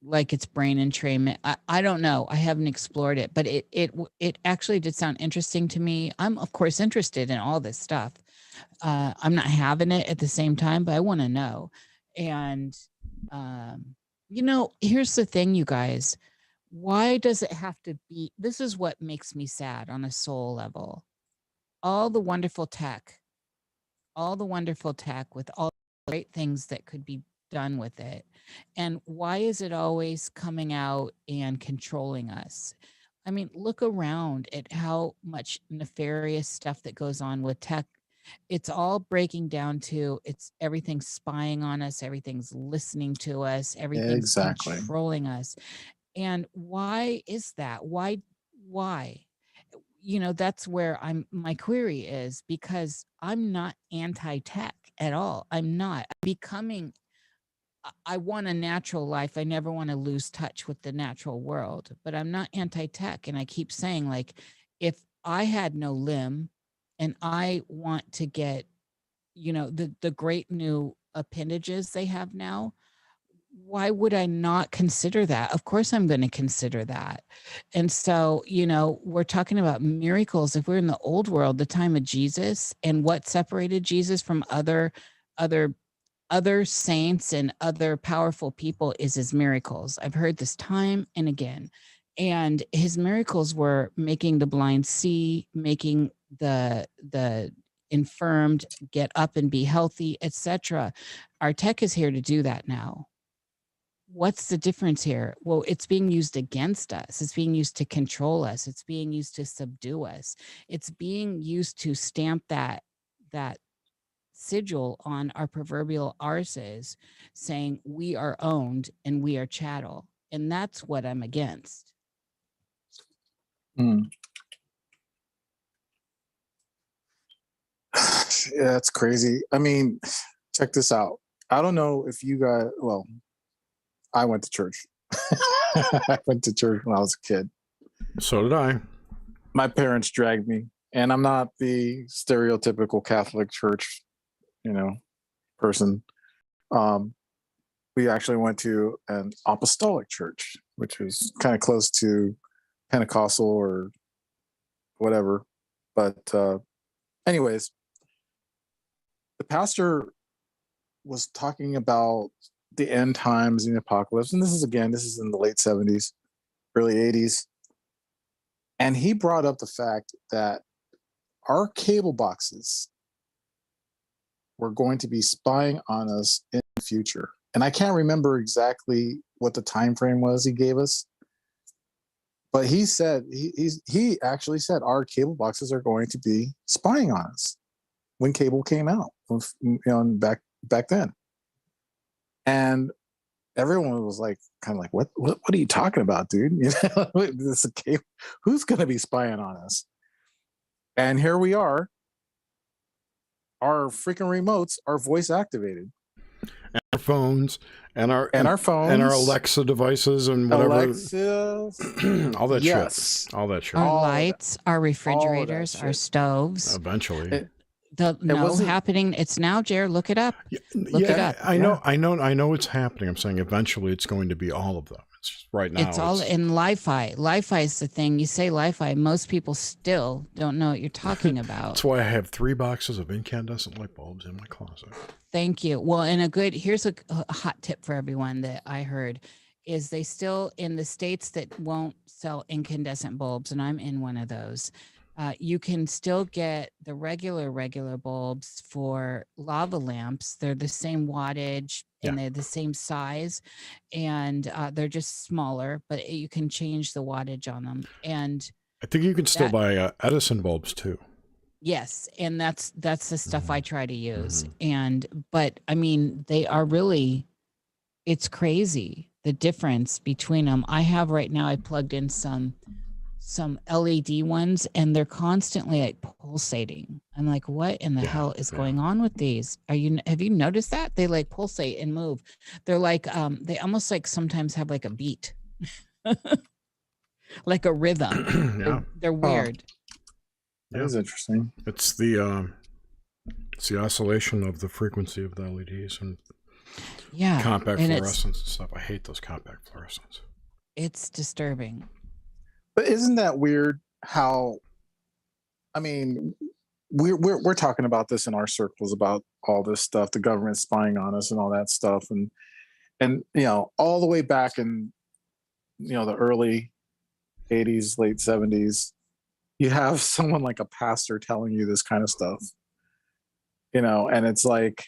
like it's brain entrainment. I don't know. I haven't explored it, but it actually did sound interesting to me. I'm of course interested in all this stuff. I'm not having it at the same time, but I want to know. And Here's the thing, you guys. Why does it have to be? This is what makes me sad on a soul level. All the wonderful tech with all the great things that could be done with it. And why is it always coming out and controlling us? I mean, look around at how much nefarious stuff that goes on with tech. It's all breaking down to everything's spying on us, everything's listening to us, everything's Exactly. controlling us. And why is that? Why? That's where my query is, because I'm not anti-tech at all. I'm not. I want a natural life. I never want to lose touch with the natural world, but I'm not anti-tech. And I keep saying, like, if I had no limb and I want to get, the great new appendages they have now, why would I not consider that? Of course, I'm going to consider that. And so, we're talking about miracles. If we're in the old world, the time of Jesus, and what separated Jesus from other saints and other powerful people is his miracles. I've heard this time and again. And his miracles were making the blind see, making the infirmed get up and be healthy, etc. Our tech is here to do that now. What's the difference here? Well, it's being used against us. It's being used to control us. It's being used to subdue us. It's being used to stamp that sigil on our proverbial arses, saying we are owned and we are chattel. And that's what I'm against. Yeah, it's crazy. I mean, check this out. I don't know if you guys, well, I went to church. I went to church when I was a kid. So did I. My parents dragged me, and I'm not the stereotypical Catholic church, person. We actually went to an apostolic church, which was kind of close to Pentecostal or whatever. But anyways, the pastor was talking about the end times and the apocalypse. And this is in the late 70s, early 80s. And he brought up the fact that our cable boxes were going to be spying on us in the future. And I can't remember exactly what the time frame was he gave us. But he said, he actually said our cable boxes are going to be spying on us when cable came out, back then. And everyone was like, kind of like, what are you talking about, dude? Who's going to be spying on us? And here we are. Our freaking remotes are voice activated. And our phones and our phones and our Alexa devices and whatever. Alexis, all that yes. shit. All that shit. Our lights, our refrigerators, our stoves. Eventually. Happening. It's now, Jared. Look it up. Look it up. I know it's happening. I'm saying eventually it's going to be all of them. It's just right now. It's all in Li-Fi. Li-Fi is the thing. You say Li-Fi, most people still don't know what you're talking about. That's why I have 3 boxes of incandescent light bulbs in my closet. Thank you. Well, and here's a hot tip for everyone that I heard is they still, in the states that won't sell incandescent bulbs, and I'm in one of those, you can still get the regular bulbs for lava lamps. They're the same wattage and they're the same size, and they're just smaller, but you can change the wattage on them. And I think you can still buy Edison bulbs too. Yes, and that's the stuff I try to use. But I mean, they are really, it's crazy the difference between them. I have right now, I plugged in some LED ones, and they're constantly like pulsating. I'm like, what in the hell is going on with these? Have you noticed that? They like pulsate and move. They're like, they almost like sometimes have like a beat, like a rhythm. They're weird. That is interesting. It's the oscillation of the frequency of the LEDs and compact fluorescence and stuff. I hate those compact fluorescents. It's disturbing. But isn't that weird how, I mean, we're talking about this in our circles about all this stuff, the government spying on us and all that stuff. And And, all the way back in, the early 80s, late 70s, you have someone like a pastor telling you this kind of stuff, and it's like,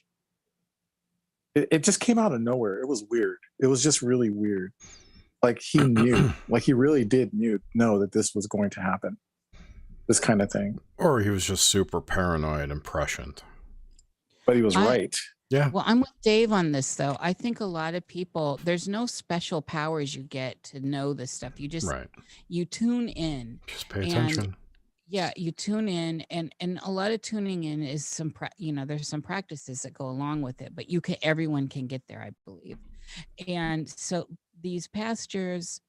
it just came out of nowhere. It was weird. It was just really weird. Like he knew, like he really did know that this was going to happen, this kind of thing. Or he was just super paranoid and prescient. But he was right. Yeah. Well, I'm with Dave on this, though. I think a lot of people, there's no special powers you get to know this stuff. You just, you tune in. Just pay attention. Yeah, you tune in, and a lot of tuning in is some, there's some practices that go along with it, but everyone can get there, I believe. And so these pastors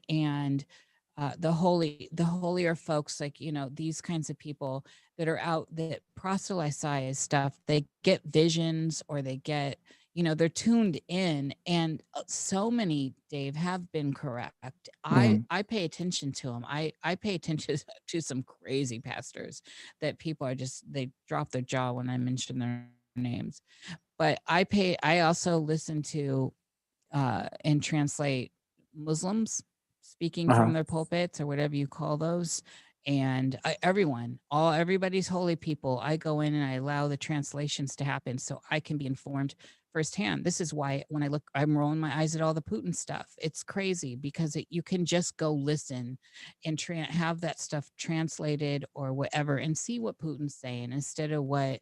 and the holier folks, like, these kinds of people that are out that proselytize stuff, they get visions, or they get, they're tuned in, and so many, Dave, have been correct. I pay attention to them. I pay attention to some crazy pastors that people are just, they drop their jaw when I mention their names. But I also listen to and translate Muslims speaking from their pulpits, or whatever you call those. And everybody's holy people, I go in and I allow the translations to happen so I can be informed firsthand. This is why when I look, I'm rolling my eyes at all the Putin stuff. It's crazy because you can just go listen and have that stuff translated or whatever and see what Putin's saying instead of what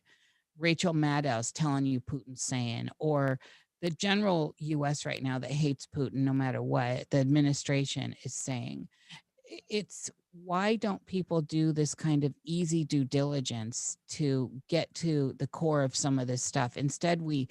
Rachel Maddow's telling you Putin's saying, or the general U.S. right now that hates Putin no matter what the administration is saying. It's why don't people do this kind of easy due diligence to get to the core of some of this stuff? Instead, we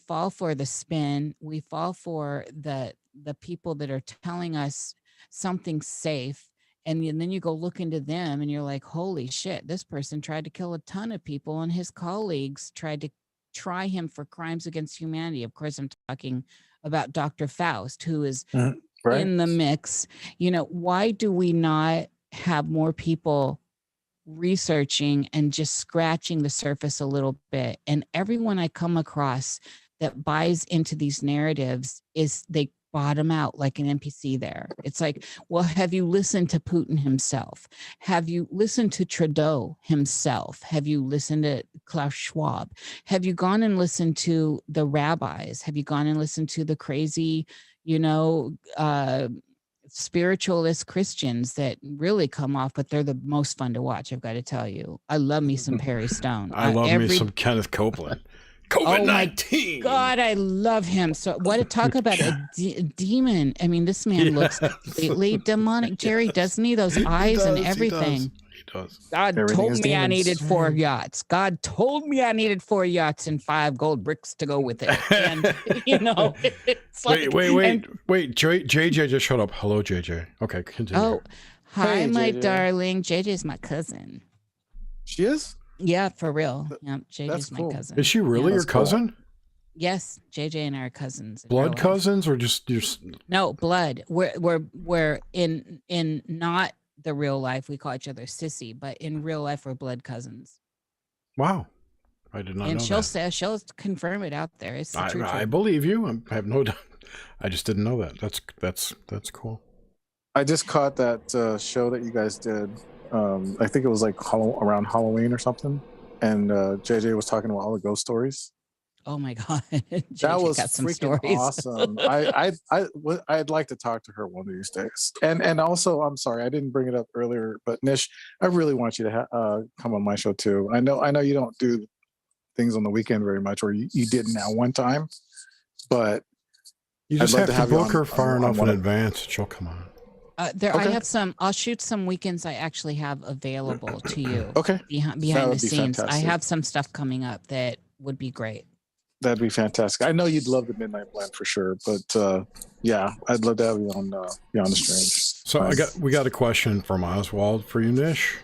fall for the spin. We fall for the people that are telling us something safe. And then you go look into them and you're like, holy shit, this person tried to kill a ton of people and his colleagues tried to try him for crimes against humanity. Of course, I'm talking about Dr. Faust, who is in the mix. Why do we not have more people researching and just scratching the surface a little bit? And everyone I come across that buys into these narratives they bottom out like an NPC there. It's like, well, have you listened to Putin himself? Have you listened to Trudeau himself? Have you listened to Klaus Schwab? Have you gone and listened to the rabbis? Have you gone and listened to the crazy, spiritualist Christians that really come off, but they're the most fun to watch, I've got to tell you. I love me some Perry Stone. I love me some Kenneth Copeland. COVID-19. Oh God, I love him. So what to talk about a demon. I mean, this man looks completely demonic, Jerry, doesn't he? Those eyes and everything. He does. God told me I needed 4 yachts. God told me I needed 4 yachts and 5 gold bricks to go with it. And it's like, wait. JJ just showed up. Hello, JJ. Okay, continue. Oh, hi, Hey, my JJ. darling. JJ's my cousin. She is? Yeah, for real. Yeah, JJ's That's my cool. cousin. Is she really your That's cool. cousin? Yes, JJ and I are cousins. in real Blood life. cousins, or just No, blood. We're in not the real life. We call each other sissy, but in real life we're blood cousins. Wow, I did not And know she'll confirm it out there. It's the that. true I truth. believe you. I have no doubt. I just didn't know that. That's cool. I just caught that show that you guys did. I think it was like around Halloween or something. And JJ was talking about all the ghost stories. Oh my God, JJ That was got some freaking stories. awesome. I'd like to talk to her one of these days. And also, I'm sorry I didn't bring it up earlier, but Nish, I really want you to come on my show too. I know you don't do things on the weekend very much, or you didn't at one time, but You just I'd love have to to have you book her on far enough in one of- advance, and she'll come on. I Okay. have some. I'll shoot some weekends I actually have available to you Okay, behind That the would be scenes. I fantastic. have some stuff coming up that would be great. that'd be fantastic. I know you'd love the Midnight Blend for sure, but yeah, I'd love to have you on Beyond the Strange. So we got a question from Oswald for you, Nish.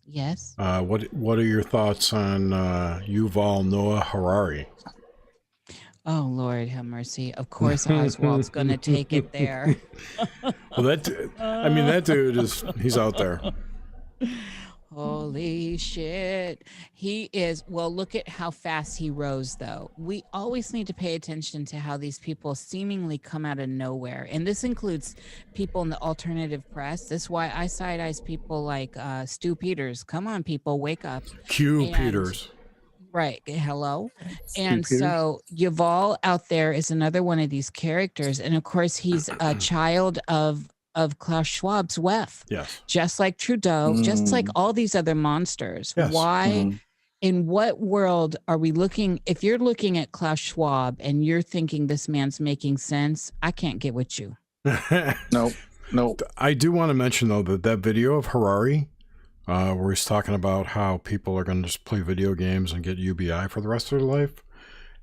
Yes. What are your thoughts on Yuval Noah Harari? Oh Lord, have mercy. Of course, Oswald's gonna take it there. Well, that dude is he's out there. Holy shit. He is, well, look at how fast he rose, though. We always need to pay attention to how these people seemingly come out of nowhere. And this includes people in the alternative press. That's why I side eyes people like Stu Peters. Come on, people, wake up. Q And Peters. right, hello. Stu And Peters. so Yuval out there is another one of these characters. And of course, he's a child of Klaus Schwab's WEF, Yes. just like Trudeau, just like all these other monsters. Yes. Why? In what world are we looking? If you're looking at Klaus Schwab and you're thinking this man's making sense, I can't get with you. No. I do want to mention, though, that video of Harari, where he's talking about how people are going to just play video games and get UBI for the rest of their life,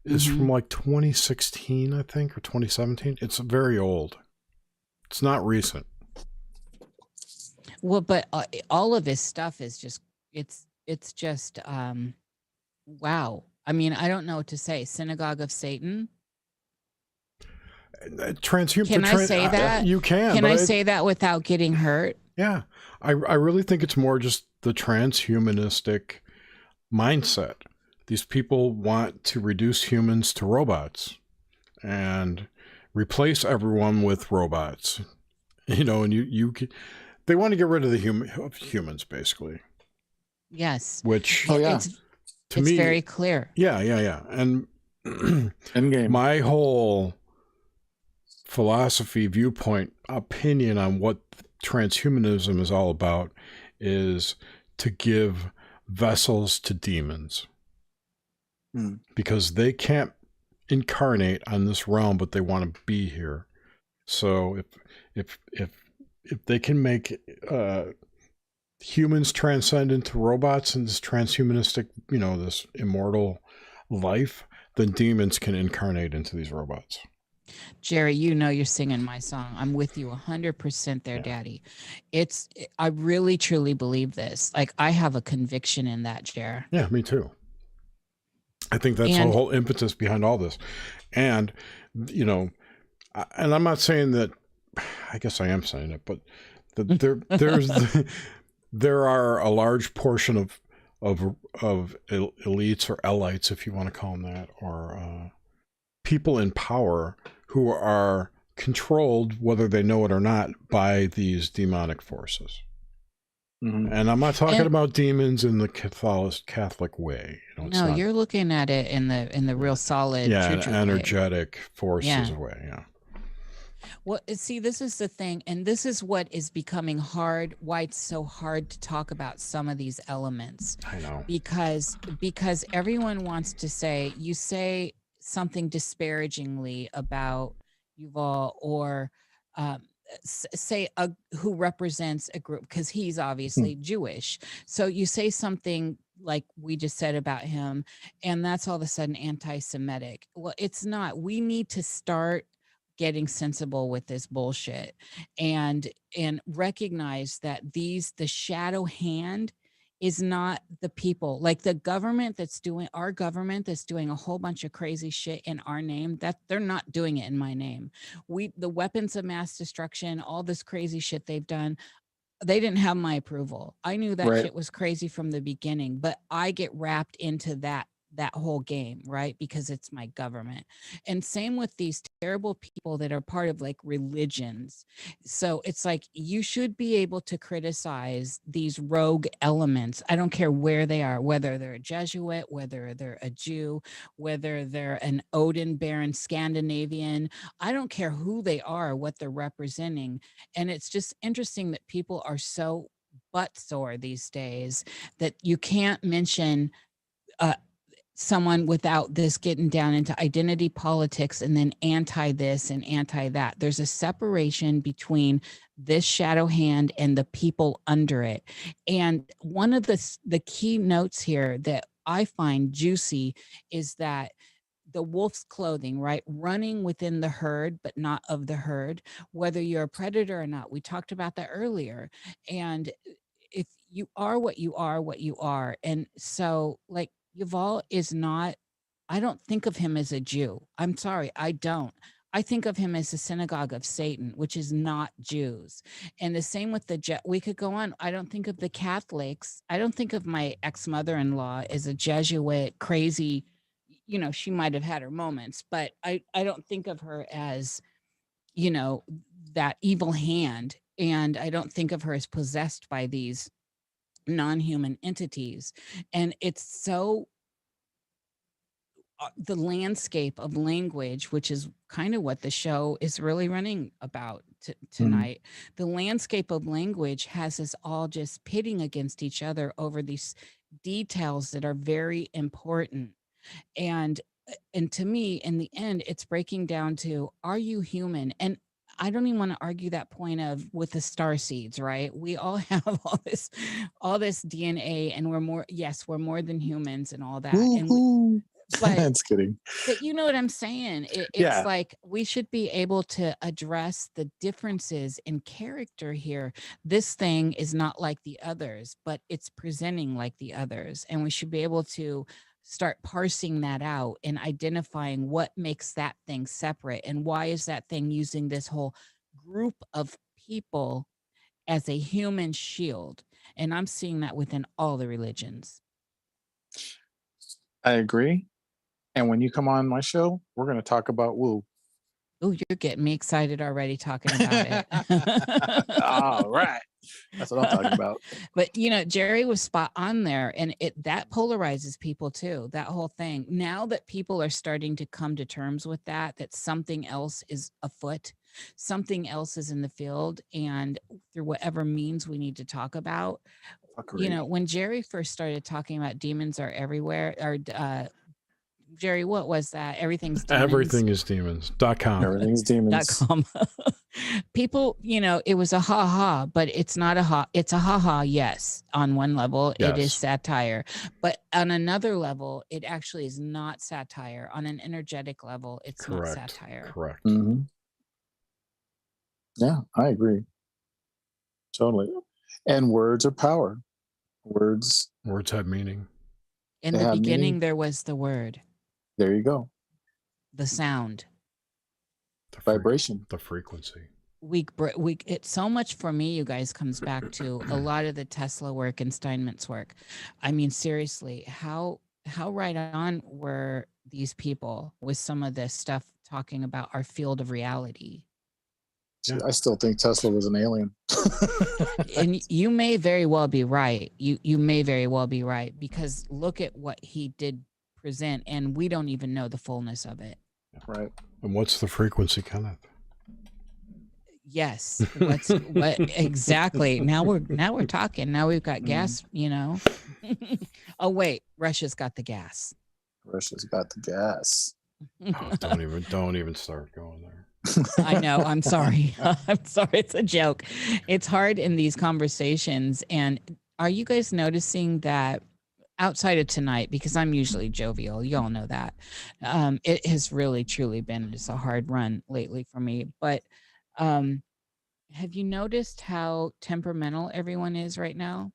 is from like 2016, I think, or 2017. It's very old. It's not recent. Well, but all of his stuff is just, it's just, wow. I mean, I don't know what to say. Synagogue of Satan. Can I say that? You can. Can I say that without getting hurt? Yeah. I really think it's more just the transhumanistic mindset. These people want to reduce humans to robots and replace everyone with robots, you know, and they want to get rid of the humans, basically. Yes. Which, it's me, very clear. Yeah. And Endgame. My whole philosophy, viewpoint, opinion on what transhumanism is all about is to give vessels to demons, because they can't incarnate on this realm, but they want to be here. So if they can make humans transcend into robots and this transhumanistic, you know, this immortal life, then demons can incarnate into these robots. Jerry, you know you're singing my song. I'm with you 100% there, Daddy. I really, truly believe this. Like, I have a conviction in that, Jerry. Yeah, me too. I think that's the whole impetus behind all this. And, you know, and I'm not saying that, I guess I am saying it, but there are a large portion of elites or elites, if you want to call them that, or people in power who are controlled, whether they know it or not, by these demonic forces. And I'm not talking about demons in the Catholic way. You know, you're looking at it in the real solid, energetic forces way. Yeah. Well, see, this is the thing, and this is what is becoming hard. Why it's so hard to talk about some of these elements. I know, because everyone wants to say, you say something disparagingly about Yuval, or say who represents a group, because he's obviously Jewish. So you say something like we just said about him, and that's all of a sudden anti-Semitic. Well, it's not. We need to start getting sensible with this bullshit and recognize that the shadow hand is not the people. Like the government that's doing, our government that's doing a whole bunch of crazy shit in our name, that they're not doing it in my name. The weapons of mass destruction, all this crazy shit they've done, they didn't have my approval. I knew that shit was crazy from the beginning, but I get wrapped into that whole game, right? Because it's my government. And same with these terrible people that are part of like religions. So it's like, you should be able to criticize these rogue elements. I don't care where they are, whether they're a Jesuit, whether they're a Jew, whether they're an Odin Baron Scandinavian. I don't care who they are, what they're representing. And it's just interesting that people are so butt sore these days that you can't mention someone without this getting down into identity politics and then anti this and anti that. There's a separation between this shadow hand and the people under it. And one of the key notes here that I find juicy is that the wolf's clothing, right? Running within the herd, but not of the herd, whether you're a predator or not. We talked about that earlier. And if you are what you are, what you are. And so like, Yuval is not, I don't think of him as a Jew. I'm sorry, I don't. I think of him as the synagogue of Satan, which is not Jews. And the same with we could go on. I don't think of the Catholics. I don't think of my ex-mother-in-law as a Jesuit, crazy, you know, she might have had her moments, but I don't think of her as, you know, that evil hand. And I don't think of her as possessed by these non-human entities. And it's so the landscape of language, which is kind of what the show is really running about tonight. The landscape of language has us all just pitting against each other over these details that are very important. And to me, in the end, it's breaking down to, are you human? And I don't even want to argue that point of with the star seeds, right? We all have all this DNA, and we're more than humans and all that. And but That's kidding. but you know what I'm saying? It's like we should be able to address the differences in character here. This thing is not like the others, but it's presenting like the others. And we should be able to start parsing that out and identifying what makes that thing separate, and why is that thing using this whole group of people as a human shield. And I'm seeing that within all the religions. I agree. And when you come on my show, we're going to talk about woo. Oh, you're getting me excited already talking about it. All right. That's what I'm talking about. But, you know, Jerry was spot on there, and that polarizes people too, that whole thing. Now that people are starting to come to terms with that something else is afoot, something else is in the field, and through whatever means we need to talk about. Agreed. You know, when Jerry first started talking about demons are everywhere, or Jerry, what was that? Everything's demons. Everything is demons.com. Everything's demons.com. People, you know, it was a ha-ha, but it's not a ha. It's a ha-ha, yes. On one level, It is satire. But on another level, it actually is not satire. On an energetic level, it's not satire. Correct. Mm-hmm. Yeah, I agree. Totally. And words are power. Words have meaning. In the beginning, there was the word. There you go. The sound. The vibration. The frequency. It's so much for me, you guys, comes back to a lot of the Tesla work and Steinmetz work. I mean, seriously, how right on were these people with some of this stuff talking about our field of reality? Yeah. I still think Tesla was an alien. And you may very well be right. You may very well be right, because look at what he did present, and we don't even know the fullness of it. Right. And what's the frequency, Kenneth? Yes. What exactly? Now we're talking. Now we've got gas, you know. Oh wait, Russia's got the gas. Russia's got the gas. Oh, don't even start going there. I know. I'm sorry. I'm sorry. It's a joke. It's hard in these conversations. And are you guys noticing that outside of tonight, because I'm usually jovial, you all know that, it has really, truly been just a hard run lately for me. But have you noticed how temperamental everyone is right now?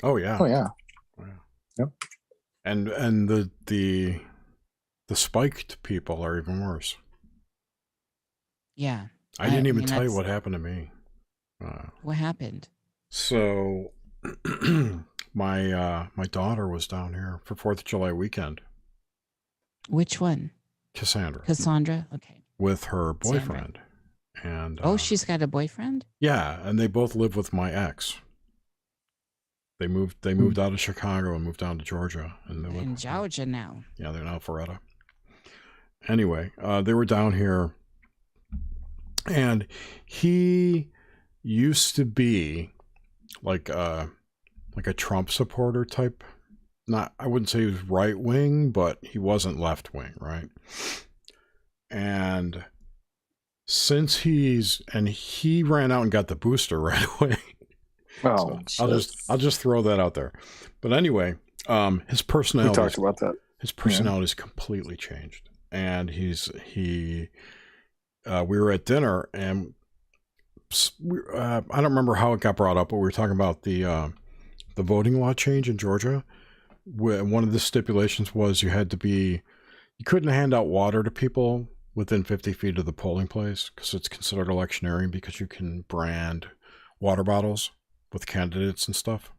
Oh, yeah. Oh, yeah. Yep. And the spiked people are even worse. Yeah. I didn't even tell you what happened to me. What happened? So my daughter was down here for 4th of July weekend. Which one? Cassandra. Okay. With her boyfriend. And she's got a boyfriend? Yeah, and they both live with my ex. They moved out of Chicago and moved down to Georgia, and they live in Georgia now. Yeah, they're now Ferretta. Anyway, they were down here. And he used to be like a Trump supporter type. I wouldn't say he was right wing, but he wasn't left wing, right? And since he ran out and got the booster right away. Oh, so I'll just throw that out there. But anyway, his personality. We talked about that. His personality's completely changed, and we were at dinner, and I don't remember how it got brought up, but we were talking about the voting law change in Georgia. One of the stipulations was you couldn't hand out water to people within 50 feet of the polling place because it's considered electioneering because you can brand water bottles with candidates and stuff.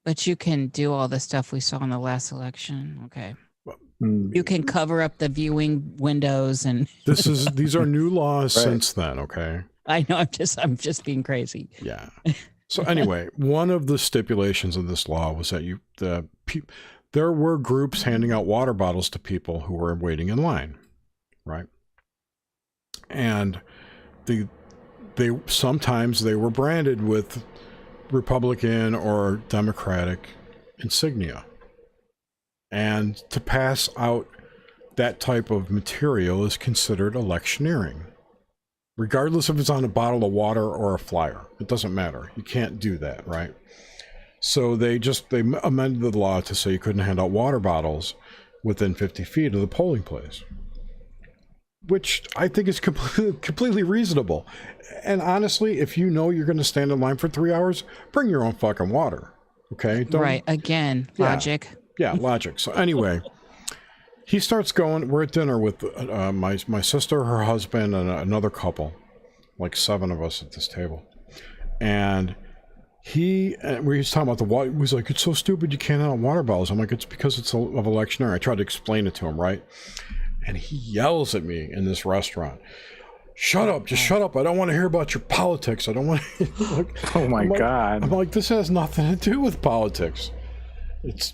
But you can do all the stuff we saw in the last election. Okay. Mm. You can cover up the viewing windows and These are new laws Right. since then, okay? I know I'm just being crazy. Yeah. So anyway, one of the stipulations of this law was that there were groups handing out water bottles to people who were waiting in line, right? And sometimes they were branded with Republican or Democratic insignia. And to pass out that type of material is considered electioneering. Regardless if it's on a bottle of water or a flyer, it doesn't matter. You can't do that, right? So they amended the law to say you couldn't hand out water bottles within 50 feet of the polling place, which I think is completely reasonable. And honestly, if you know you're going to stand in line for 3 hours, bring your own fucking water, okay? Right, again, logic. Yeah, logic. So anyway, he starts going. We're at dinner with my sister, her husband, and another couple, like 7 of us at this table. And he's talking about the water. He was like, "It's so stupid you can't have water bottles." I'm like, "It's because it's of electioneering." I tried to explain it to him, right? And he yells at me in this restaurant, "Shut up! Just shut up! I don't want to hear about your politics. I don't want to." Like, Oh my God. I'm like, this has nothing to do with politics. It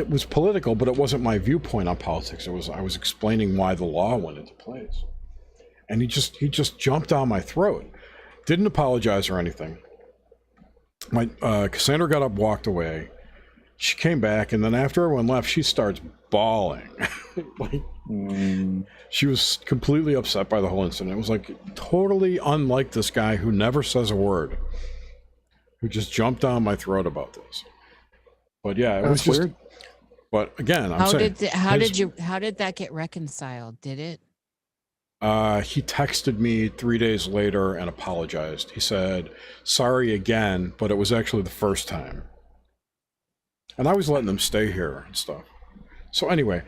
was political, but it wasn't my viewpoint on politics. I was explaining why the law went into place. And he just jumped down my throat. Didn't apologize or anything. Cassandra got up, walked away. She came back, and then after everyone left, she starts bawling. She was completely upset by the whole incident. It was like totally unlike this guy who never says a word, who just jumped down my throat about this. But yeah, it was just weird. But again, How did that get reconciled? Did it? He texted me 3 days later and apologized. He said, "Sorry again, but it was actually the first time." And I was letting them stay here and stuff. So anyway,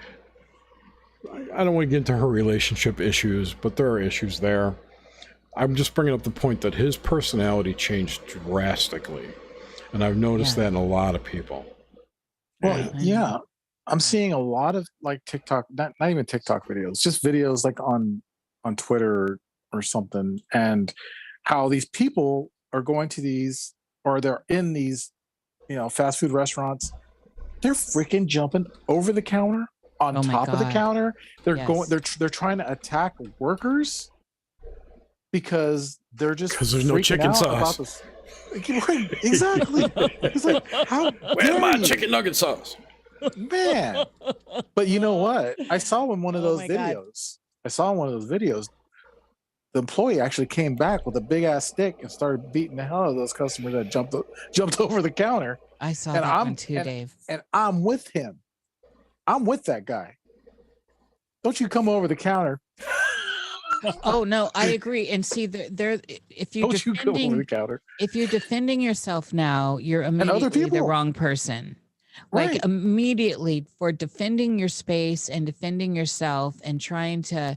I don't want to get into her relationship issues, but there are issues there. I'm just bringing up the point that his personality changed drastically. And I've noticed that in a lot of people. Well, yeah. I'm seeing a lot of like TikTok, not even TikTok videos, just videos like on Twitter or something, and how these people are going to these, or they're in these, fast food restaurants. They're freaking jumping over the counter, on top of the counter. They're they're trying to attack workers because they're just because there's no chicken sauce. Exactly. It's like, where's my chicken nugget sauce? Man. But you know what? I saw in one of those videos. The employee actually came back with a big ass stick and started beating the hell out of those customers that jumped over the counter. I saw that one too, Dave. And I'm with him. I'm with that guy. Don't you come over the counter. Oh no, I agree. And see, if you're defending yourself now, you're immediately the wrong person. Like immediately for defending your space and defending yourself and trying to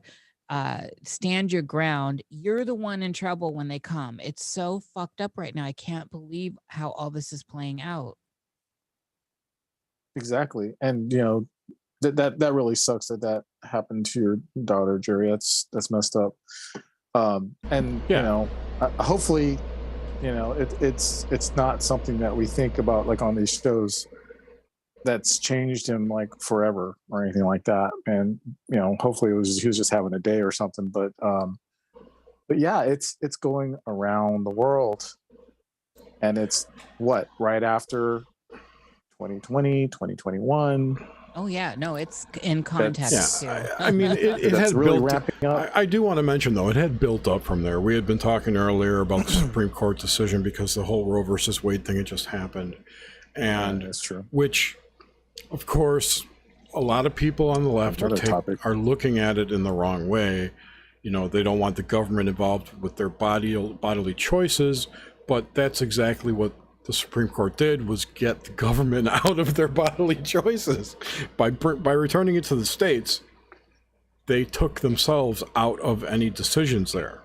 stand your ground, you're the one in trouble when they come. It's so fucked up right now. I can't believe how all this is playing out. Exactly. And that really sucks that happened to your daughter, Jerry. That's messed up. Hopefully, it's not something that we think about like on these shows that's changed him like forever or anything like that. And hopefully he was just having a day or something. But yeah, it's going around the world, and it's right after 2020, 2021. Oh yeah, no, it's in context too. I mean, it had really built ramping up. I do want to mention though, it had built up from there. We had been talking earlier about the Supreme Court decision because the whole Roe versus Wade thing had just happened, and that's true. Which, of course, a lot of people on the left are looking at it in the wrong way. They don't want the government involved with their bodily choices, but that's exactly what the Supreme Court did was get the government out of their bodily choices. By returning it to the states, they took themselves out of any decisions there.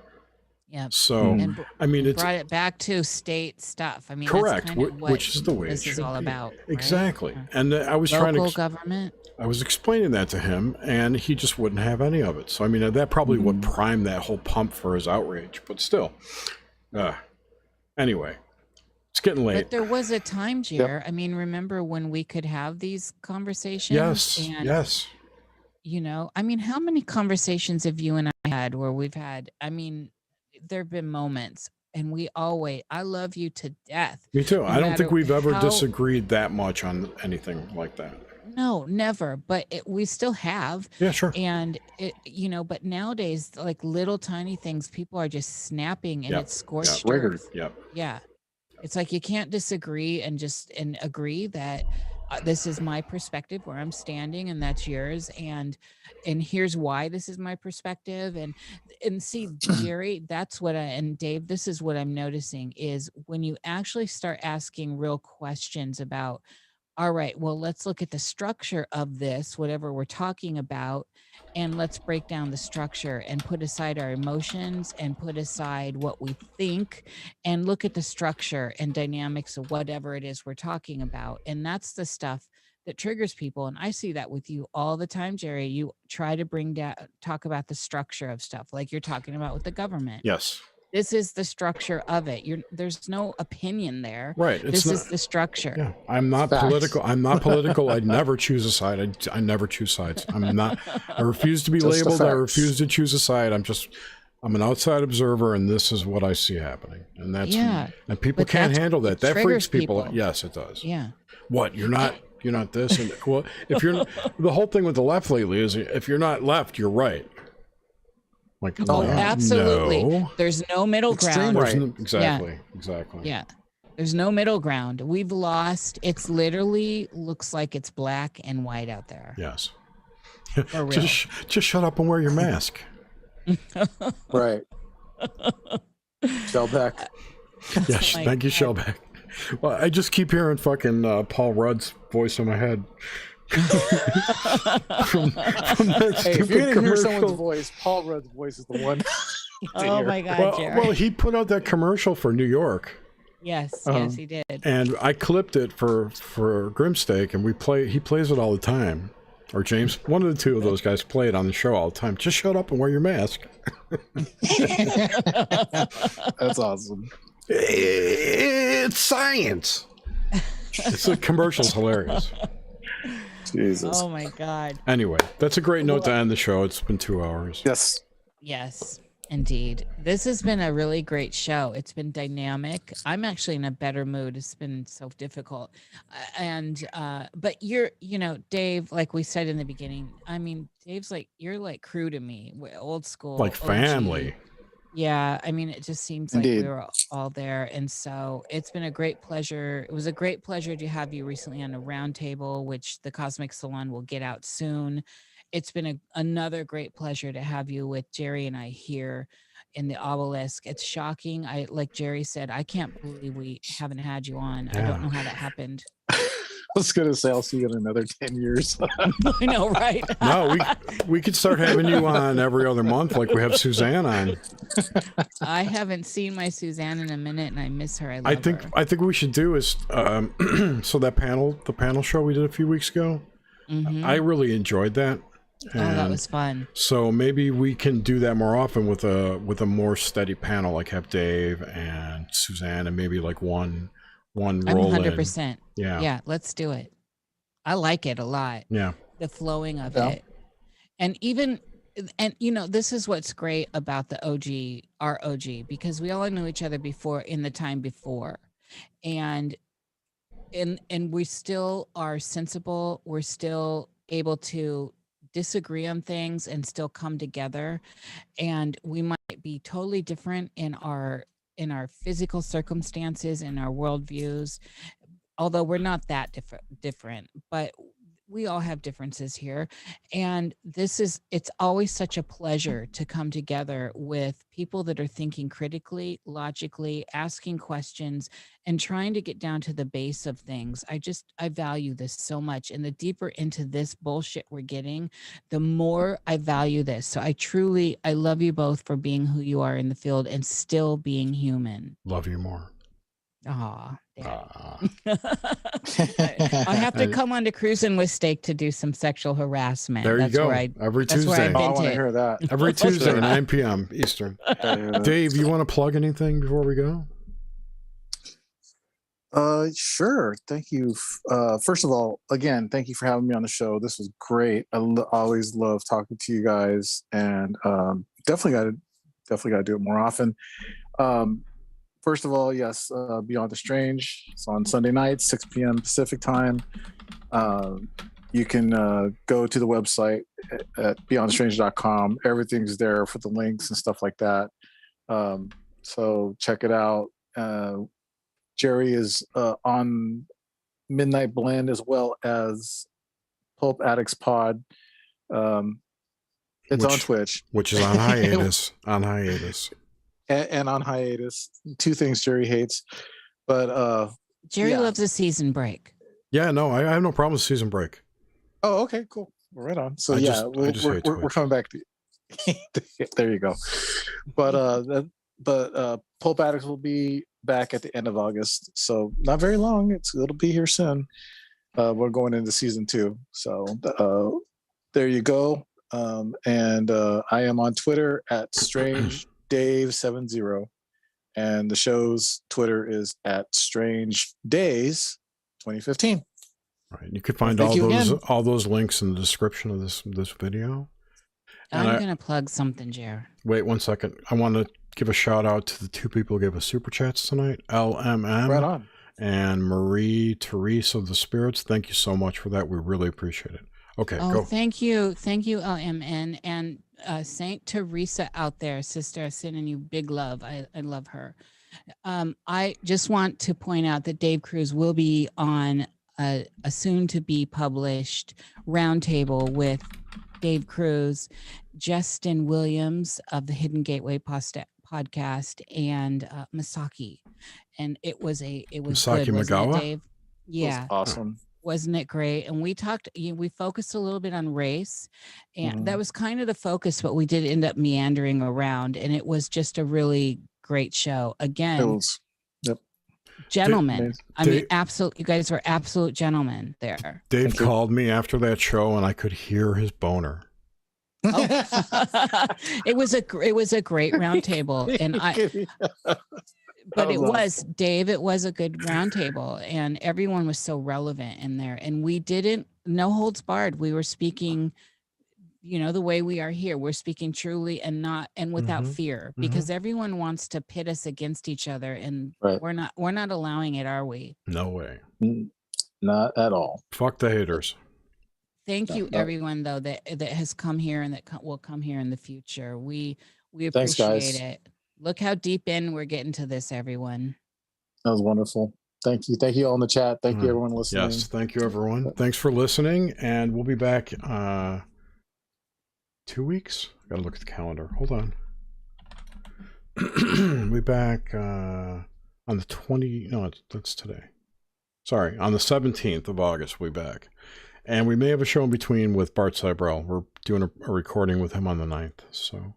Yep. So, And I mean, it's brought it back to state stuff. I mean, correct, that's kind of what which is the way this it is should all be. about. Right? Exactly. And I was trying Local to government. I was explaining that to him, and he just wouldn't have any of it. So, I mean, that probably would prime that whole pump for his outrage. But still, anyway, it's getting late. But there was a time, Jer. I mean, remember when we could have these conversations? Yes, And, yes. you know, I mean, how many conversations have you and I had where we've had, I mean, there have been moments, and I love you to death. Me too. No I don't think matter we've ever how- disagreed that much on anything like that. No, never. But we still have. Yeah, sure. And you know, but nowadays, like little tiny things, people are just snapping, and Yep. it's scorched Triggered. earth. Yep. Yeah, it's like you can't disagree and agree that this is my perspective where I'm standing, and that's yours, and here's why this is my perspective, and see, Jerry, and Dave, this is what I'm noticing is when you actually start asking real questions about, all right, well, let's look at the structure of this, whatever we're talking about, and let's break down the structure and put aside our emotions and put aside what we think and look at the structure and dynamics of whatever it is we're talking about. And that's the stuff that triggers people. And I see that with you all the time, Jerry. You try to talk about the structure of stuff like you're talking about with the government. Yes. This is the structure of it. There's no opinion there. Right. This is the structure. Yeah. I'm not Facts. political. I'm not political. I never choose a side. I never choose sides. I'm not. I refuse to be Just the labeled. I facts. refuse to choose a side. I'm an outside observer, and this is what I see happening. And that's Yeah. And people But can't that's handle that. what That freaks triggers people. people. Yes, it does. Yeah. What? You're not this. And well, if you're the whole thing with the left lately is if you're not left, you're right. Like, Oh, absolutely. no. There's no middle Extreme ground. right. Exactly. Yeah. There's no middle ground. We've lost. It's literally looks like it's black and white out there. Yes. For real. Just shut up and wear your mask. Right. Shellback. Yes, my thank you, God. Shellback. Well, I just keep hearing fucking Paul Rudd's voice in my head. from that Hey, if stupid you're gonna hear commercial. someone's voice, Paul Rudd's voice is the one. Oh my God, Jerry. Well, he put out that commercial for New York, Yes, yes, he did. and I clipped it for Grimsteak, and he plays it all the time. Or James, one of the two of those guys play it on the show all the time. Just shut up and wear your mask. That's awesome. It's science. The commercial's hilarious. Jesus. Oh my God. Anyway, that's a great note to end the show. It's been 2 hours. Yes. Yes, indeed. This has been a really great show. It's been dynamic. I'm actually in a better mood. It's been so difficult. But Dave, like we said in the beginning, I mean, Dave's like, you're like crew to me, old school. Like family. OG. Yeah, I mean, it just seems like Indeed. we were all there. And so it's been a great pleasure. It was a great pleasure to have you recently on a roundtable, which the Cosmic Salon will get out soon. It's been another great pleasure to have you with Jerry and I here in the Obelisk. It's shocking. Like Jerry said, I can't believe we haven't had you on. I don't know how that happened. I was gonna say I'll see you in another 10 years. I know, right? No, we could start having you on every other month, like we have Suzanne on. I haven't seen my Suzanne in a minute, and I miss her. I think her. I think we should do is so the panel show we did a few weeks ago. Mhm. I really enjoyed that. Oh, that was fun. So maybe we can do that more often with a more steady panel, like have Dave and Suzanne, and maybe like one I'm roll 100%. Yeah. Yeah, let's do it. I like it a lot. Yeah. The flowing of Yeah. it. And this is what's great about the our OG, because we all knew each other before in the time before. And we still are sensible. We're still able to disagree on things and still come together. And we might be totally different in our physical circumstances, in our worldviews, although we're not that different. But we all have differences here. And it's always such a pleasure to come together with people that are thinking critically, logically, asking questions, and trying to get down to the base of things. I value this so much. And the deeper into this bullshit we're getting, the more I value this. So I love you both for being who you are in the field and still being human. Love you more. Aw, I have to come on to Cruising with Steak to do some sexual harassment. There you go. Every Tuesday. I want to hear that. Every Tuesday, 9 p.m. Eastern. Dave, you want to plug anything before we go? Sure. Thank you. First of all, again, thank you for having me on the show. This was great. I always love talking to you guys, and definitely got to do it more often. First of all, yes, Beyond the Strange. It's on Sunday nights, 6 p.m. Pacific time. You can go to the website at beyondthestrange.com. Everything's there for the links and stuff like that. So check it out. Jerry is on Midnight Blend as well as Pulp Addicts Pod. It's on Twitch. Which is on hiatus. And on hiatus. Two things Jerry hates. But Jerry loves a season break. Yeah, no, I have no problem with season break. Oh, okay, cool. Right on. So we're coming back to you. There you go. But Pulp Addicts will be back at the end of August. So not very long. It'll be here soon. We're going into season 2. So there you go. And I am on Twitter at StrangeDave70, and the show's Twitter is at StrangeDays2015. Right, you could find all those links in the description of this video. I'm going to plug something, Jer. Wait 1 second. I want to give a shout out to the 2 people who gave us super chats tonight, LMM right on. and Marie Therese of the Spirits. Thank you so much for that. We really appreciate it. Okay, go. Thank you, LMN, and Saint Teresa out there, sister, I'm sending you big love. I love her. I just want to point out that Dave Cruz will be on a soon-to-be published roundtable with Dave Cruz, Justin Williams of the Hidden Gateway podcast, and Masaki. And it was Masaki good, wasn't Magawa? it, Dave? Yeah, it was awesome. Wasn't it great? And we focused a little bit on race, and that was kind of the focus, but we did end up meandering around, and it was just a really great show. Again, gentlemen. You guys were absolute gentlemen there. Dave called me after that show, and I could hear his boner. Oh. It was a great roundtable, and But it was, Dave, it was a good roundtable, and everyone was so relevant in there. And we didn't, no holds barred. We were speaking, the way we are here. We're speaking truly and without fear, because everyone wants to pit us against each other, and we're not allowing it, are we? No way. Not at all. Fuck the haters. Thank you, everyone, though, that has come here and that will come here in the future. We appreciate it. Look how deep in we're getting to this, everyone. That was wonderful. Thank you. Thank you all in the chat. Thank you, everyone listening. Yes, thank you, everyone. Thanks for listening, and we'll be back 2 weeks. I gotta look at the calendar. Hold on. We'll be back on the 20. No, that's today. Sorry, on the 17th of August, we'll be back. And we may have a show in between with Bart Cybrell. We're doing a recording with him on the 9th, so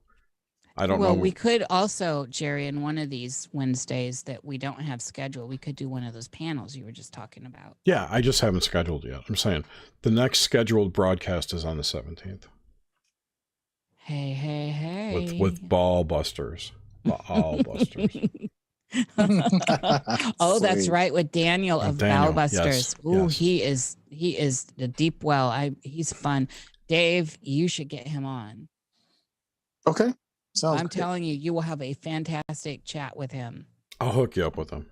I don't know. Well, we could also, Jerry, in one of these Wednesdays that we don't have scheduled, we could do one of those panels you were just talking about. Yeah, I just haven't scheduled yet. I'm saying the next scheduled broadcast is on the 17th. Hey. With Ball Busters. Ball Busters. Oh, that's right, with Daniel of Ball Busters. Yes, Ooh, yes. He is the deep well. He's fun. Dave, you should get him on. Okay. I'm telling you, you will have a fantastic chat with him. I'll hook you up with him.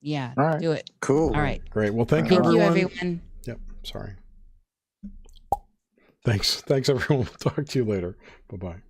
Yeah, all right. Do it. Cool. All right. Great. Well, thank you, everyone. Thank you, everyone. Yep. Sorry. Thanks, everyone. We'll talk to you later. Bye-bye.